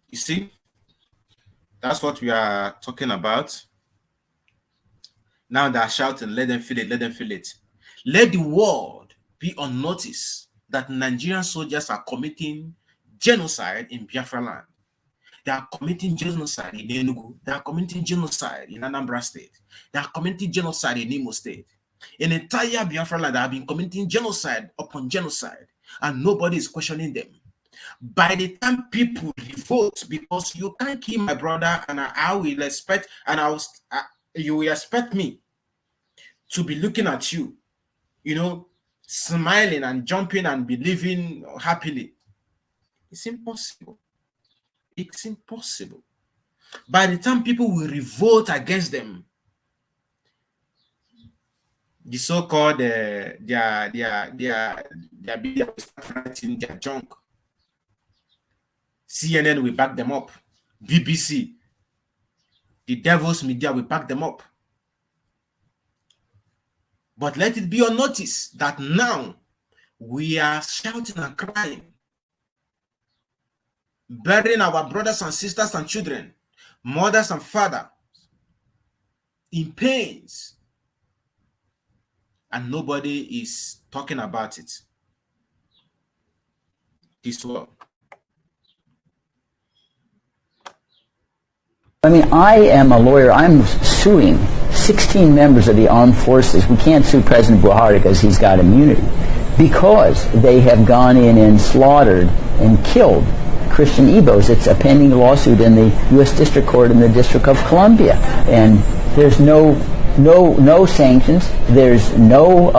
You see, that's what we are talking about. Now they're shouting, let them feel it, let them feel it. Let the world be on notice that Nigerian soldiers are committing genocide in Biafra land. They are committing genocide in Enugu. They are committing genocide in Anambra State. They are committing genocide in Imo State. In entire Biafra land, they have been committing genocide upon genocide, and nobody is questioning them. By the time people revolt, because you can't kill my brother, and I will expect, and you will expect me to be looking at you, smiling and jumping and believing happily. It's impossible. It's impossible. By the time people will revolt against them, the so-called their media will start writing their junk. CNN will back them up. BBC, the devil's media will back them up. But let it be on notice that now we are shouting and crying, burying our brothers and sisters and children, mothers and fathers in pains, and nobody is talking about it. This world. I mean, I am a lawyer. I'm suing 16 members of the armed forces. We can't sue President Buhari because he's got immunity, because they have gone in and slaughtered and killed Christian Igbos. It's a pending lawsuit in the U.S. District Court in the District of Columbia, and there's no sanctions. There's no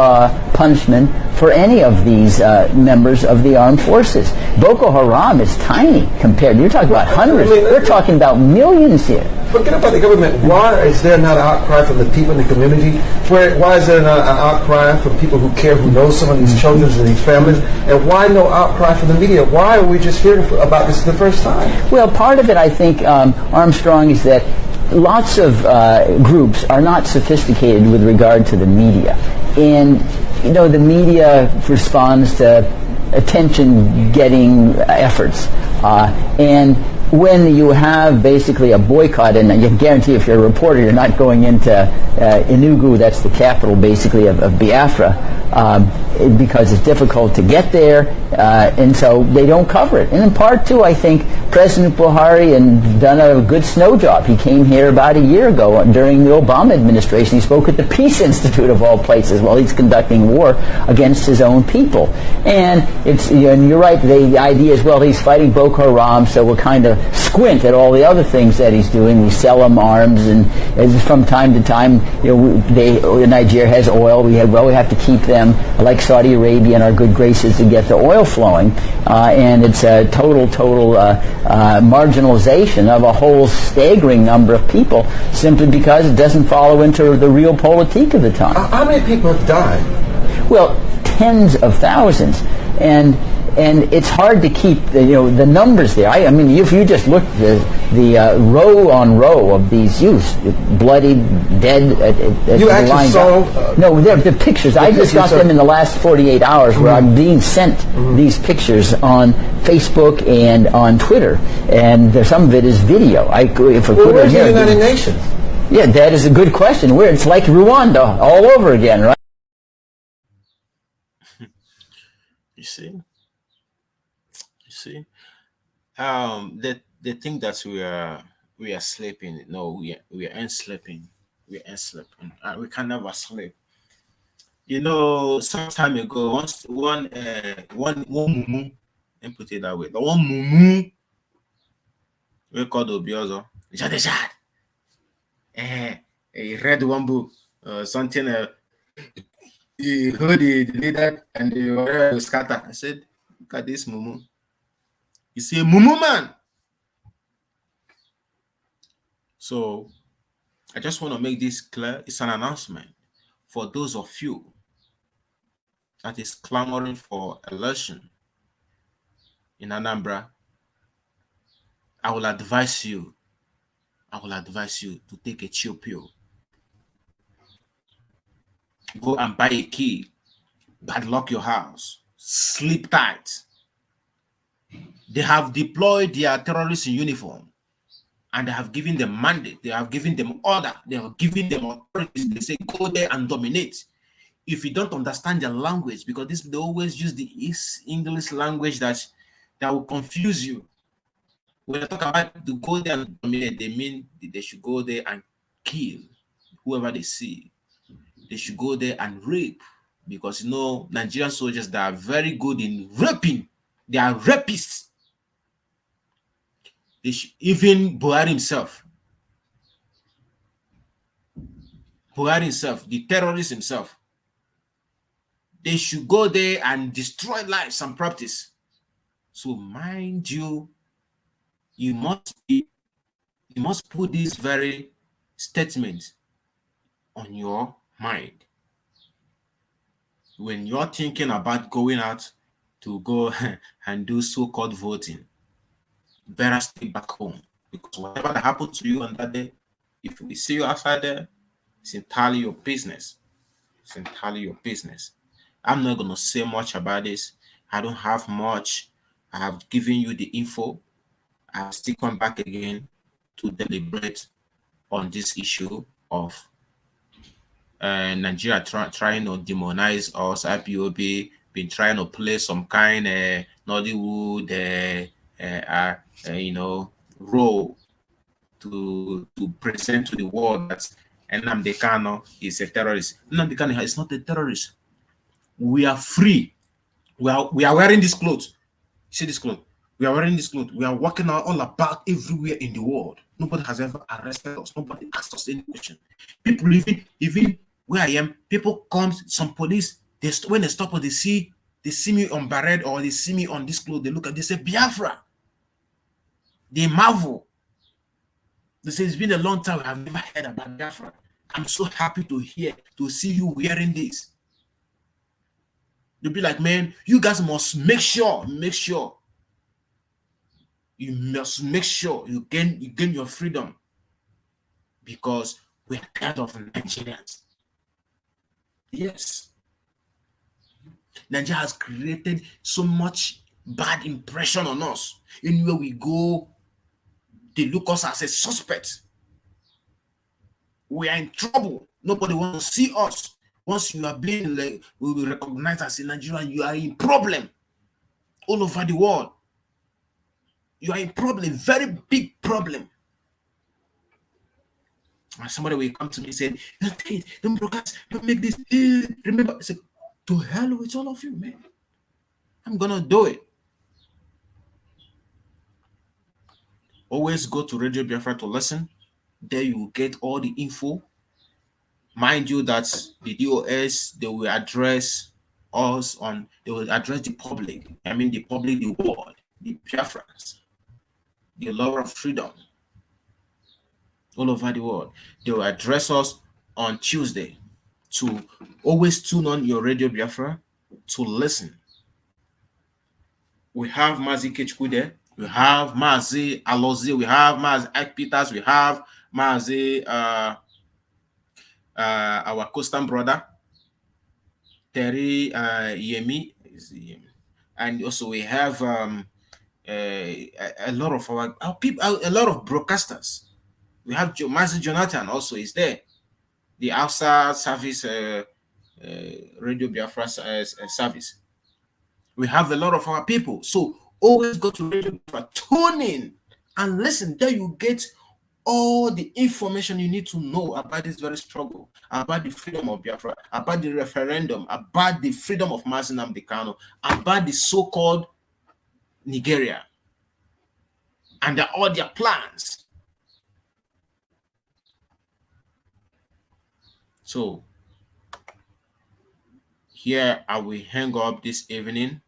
punishment for any of these members of the armed forces. Boko Haram is tiny compared. You're talking about hundreds. We're talking about millions here. Forget about the government. Why is there not an outcry from the people in the community? Why is there not an outcry from people who care, who know some of these children and these families? And why no outcry from the media? Why are we just hearing about this the first time? Well, part of it, I think, Armstrong, is that lots of groups are not sophisticated with regard to the media. And, the media responds to attention-getting efforts. And when you have basically a boycott, and I can guarantee if you're a reporter, you're not going into Enugu, that's the capital basically of Biafra, because it's difficult to get there, and so they don't cover it. And in part, too, I think President Buhari has done a good snow job. He came here about a year ago during the Obama administration. He spoke at the Peace Institute of all places while he's conducting war against his own people. And and you're right, the idea is, well, he's fighting Boko Haram, so we'll kind of squint at all the other things that he's doing. We sell him arms, and from time to time, Nigeria has oil. We have to keep them, like Saudi Arabia, in our good graces to get the oil flowing. And it's a total marginalization of a whole staggering number of people, simply because it doesn't follow into the real politique of the time. How many people have died? Well, tens of thousands. And it's hard to keep the numbers there. I mean, if you just look the row on row of these youths, bloody, dead. You actually saw? No, they're the pictures. I just got them in the last 48 hours, where I'm being sent these pictures on Facebook and on Twitter, and some of it is video. Where's the United Nations? Yeah, that is a good question. Where it's like Rwanda all over again, right? You see, they think that we are sleeping. No, we ain't sleeping. We ain't sleeping. We can never sleep. Some time ago, one mumu, and put it that way. The one mumu we called Obiozo. Jad. He read one book, something. He heard the leader and the scatter. I said, look at this mumu. He's a mumu man. So I just want to make this clear. It's an announcement for those of you that is clamoring for election in Anambra. I will advise you to take a chill pill. Go and buy a key padlock your house, sleep tight. They have deployed their terrorists in uniform, and they have given them mandate. They have given them order. They have given them authority. They say, go there and dominate. If you don't understand their language, because they always use the East English language that will confuse you. When they talk about to go there and dominate, they mean they should go there and kill whoever they see. They should go there and rape, because Nigerian soldiers, that are very good in raping. They are rapists. Even Buhari himself, the terrorist himself, they should go there and destroy lives and properties. So mind you, you must put this very statement on your mind when you're thinking about going out to go and do so-called voting. Better stay back home, because whatever that happened to you on that day, if we see you outside there, it's entirely your business. It's entirely your business. I'm not going to say much about this. I don't have much. I have given you the info. I'll still come back again to deliberate on this issue of Nigeria trying to demonize us. IPOB been trying to play some kind of Nollywood role to present to the world that Nnamdi Kanu is a terrorist. Nnamdi Kanu is not a terrorist. We are free. We are wearing this clothes. See this clothes. We are wearing this clothes. We are walking out all about everywhere in the world. Nobody has ever arrested us. Nobody asked us any question. People even where I am, people come, some police, when they stop or they see me on barred, or they see me on this clothes, they look at, they say Biafra. They marvel. They say, it's been a long time, I've never heard about Biafra. I'm so happy to see you wearing this. They'll be like, man, you guys must make sure you gain your freedom, because we're tired of Nigerians. Yes. Nigeria has created so much bad impression on us. Anywhere we go, they look us as a suspect. We are in trouble. Nobody wants to see us. Once you are being we will recognize as a Nigerian, you are in problem all over the world. You are in problem, very big problem. And somebody will come to me and say, don't broadcast, don't make this. Remember, I said, to hell with all of you, man. I'm gonna do it. Always go to Radio Biafra to listen. There you will get all the info. Mind you that the DOS, they will address us they will address the public. I mean the public, the world, the Biafrans, the lover of freedom all over the world. They will address us on Tuesday. To always tune on your Radio Biafra to listen. We have Mazi Kechku there. We have Mazi Alozi. We have Mazi Ike Peters. We have Mazi, our Coastal brother, Terry Yemi. And also we have a lot of our people, a lot of broadcasters. We have Mazi Jonathan also is there. The Alsa service, Radio Biafra service. We have a lot of our people. So always go to Radio Biafra, tune in and listen. There you get all the information you need to know about this very struggle, about the freedom of Biafra, about the referendum, about the freedom of Mazi Nnamdi Kanu, about the so-called Nigeria, and all their plans. So here I will hang up this evening.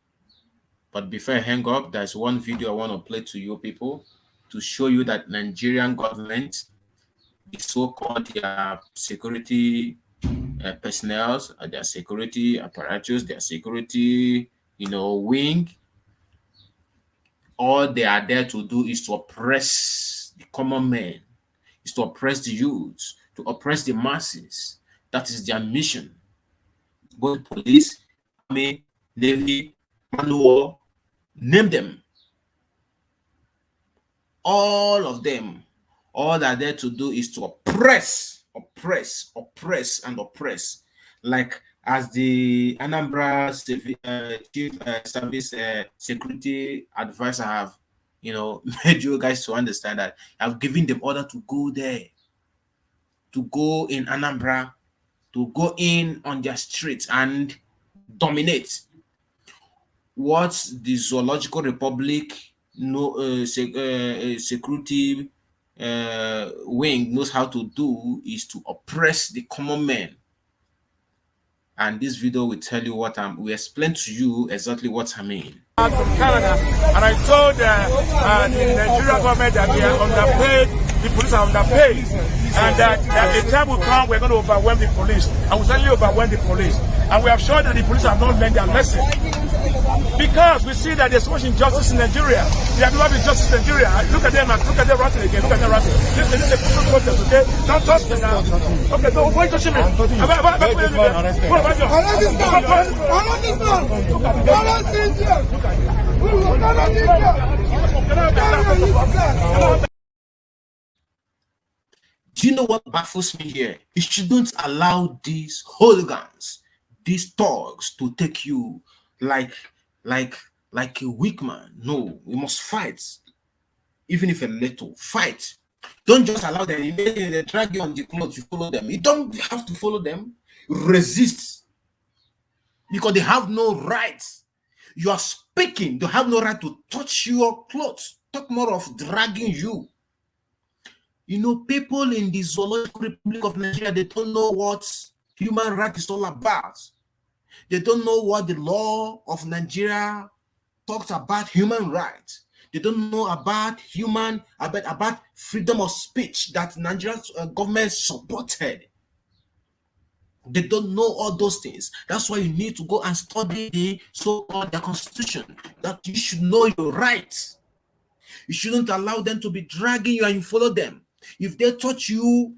But before I hang up, there's one video I want to play to you people to show you that Nigerian government, the so-called security personnel, their security apparatus, their security, wing, all they are there to do is to oppress the common man, is to oppress the youth, to oppress the masses. That is their mission. Both police army, navy, manual, name them. All of them, all they're there to do is to oppress, oppress, oppress, and oppress. Like as the Anambra Chief Service Security Advisor have, made you guys to understand that I've given them order to go there, to go in Anambra, to go in on their streets and dominate. What the Zoological Republic security wing knows how to do is to oppress the common man. And this video will tell you we explain to you exactly what I mean. From Canada, and I told the Nigerian government that they are underpaid, the police are underpaid, and that a time will come we're going to overwhelm the police, and we'll certainly overwhelm the police. And we have shown that the police have not learned their lesson. Because we see that there's so much injustice in Nigeria. They have never been justice in Nigeria. Look at them, look at them ratting again, look at them ratting. This is a peaceful protest, okay? Don't touch them now. Okay, no, why are you touching me? What about you? Arrest this man! Arrest this man! Arrest him! Do you know what baffles me here? You shouldn't allow these hooligans, these thugs, to take you like a weak man. No, we must fight. Even if a little, fight. Don't just allow them. They drag you on the clothes, you follow them. You don't have to follow them. Resist. Because they have no right. You are speaking. They have no right to touch your clothes. Talk more of dragging you. People in the Zoological Republic of Nigeria, they don't know what human rights is all about. They don't know what the law of Nigeria talks about human rights. They don't know about about freedom of speech that Nigeria's government supported. They don't know all those things. That's why you need to go and study the so-called constitution, that you should know your rights. You shouldn't allow them to be dragging you and you follow them. If they touch you,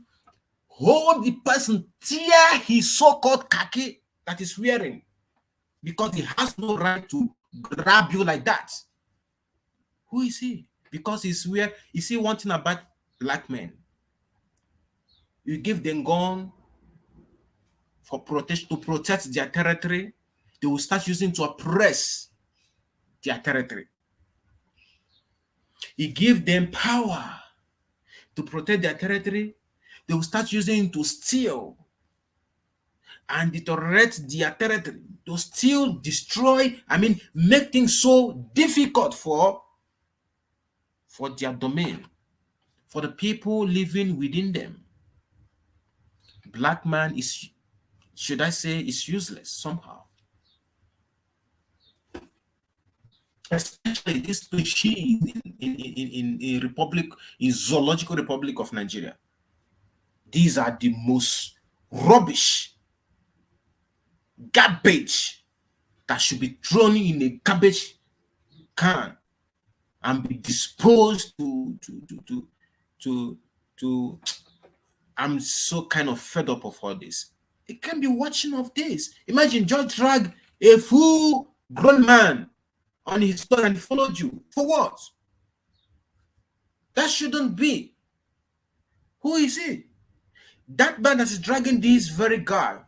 hold the person, tear his so-called khaki that he's wearing, because he has no right to grab you like that. Who is he? Because is he wanting about black men? You give them gun to protect their territory, they will start using to oppress their territory. You give them power to protect their territory, they will start using to steal and deteriorate their territory, to steal, destroy, make things so difficult for their domain, for the people living within them. Black man is, should I say, is useless somehow. Especially this species in Zoological Republic of Nigeria. These are the most rubbish, garbage that should be thrown in a garbage can and be disposed to I'm so kind of fed up of all this. It can be watching of this. Imagine just drag a full grown man on his dog and he followed you. For what? That shouldn't be. Who is he? That man that is dragging this very guy,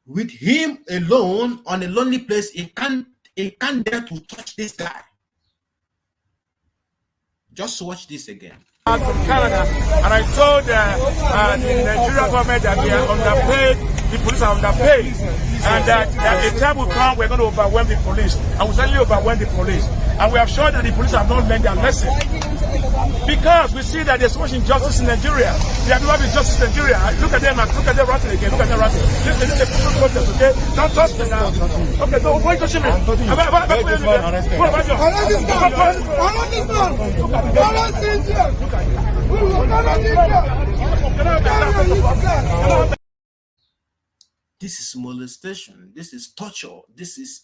with him alone on a lonely place, he can't dare to touch this guy. Just watch this again. From Canada, and I told the Nigerian government that they are underpaid, the police are underpaid, and that a time will come we're going to overwhelm the police, and we'll certainly overwhelm the police. And we have shown that the police have not learned their lesson. Because we see that there's so much injustice in Nigeria. They have never been justice in Nigeria. Look at them ratting again, look at them ratting. This is a peaceful protest, okay? Don't touch them now. Okay, no, why are you touching me? What about you? Arrest this man! Arrest this man! Arrest him! This is molestation. This is torture. This is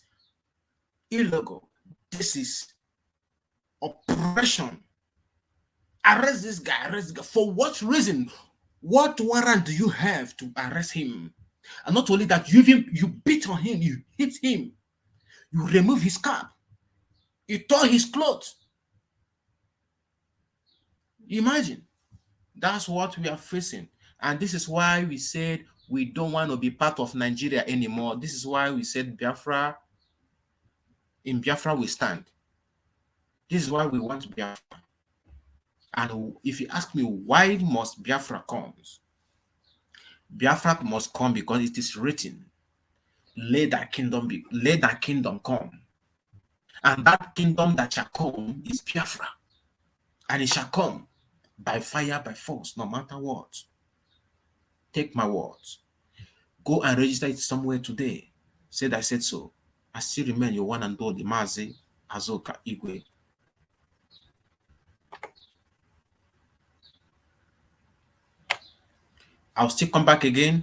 illegal. This is oppression. Arrest this guy. Arrest this guy. For what reason? What warrant do you have to arrest him? And not only that, you beat on him, you hit him, you remove his cap, you tore his clothes. Imagine. That's what we are facing. And this is why we said we don't want to be part of Nigeria anymore. This is why we said Biafra, in Biafra we stand. This is why we want Biafra. And if you ask me why must Biafra come, Biafra must come because it is written, let thy kingdom come. And that kingdom that shall come is Biafra. And it shall come by fire, by force, no matter what. Take my words. Go and register it somewhere today. Said I said so. I still remain your one and only Mazi Azoka Igwe. I'll still come back again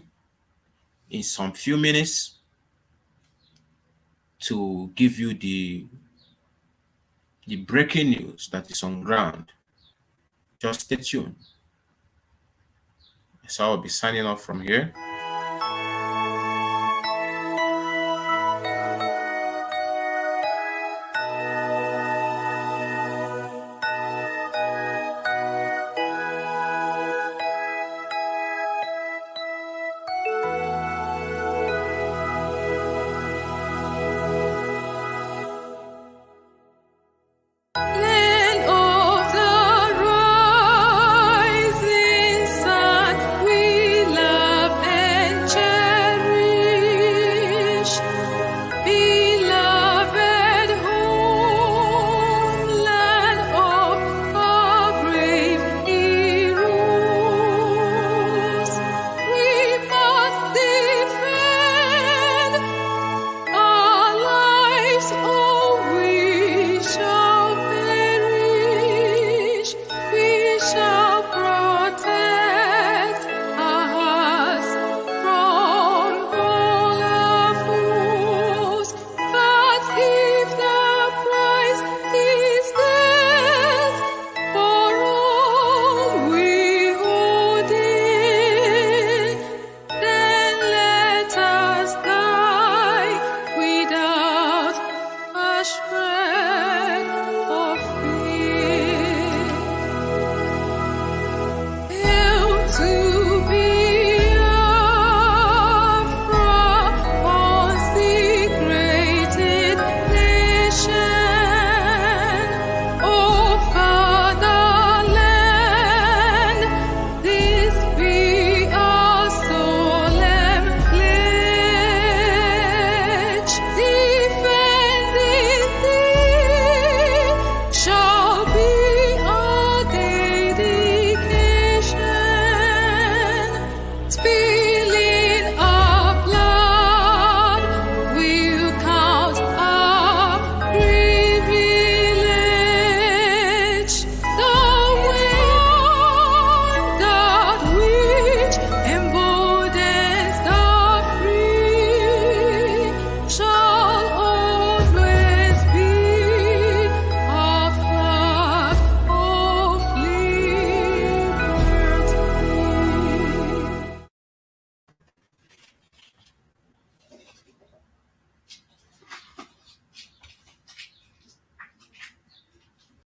in some few minutes to give you the breaking news that is on ground. Just stay tuned. So I'll be signing off from here.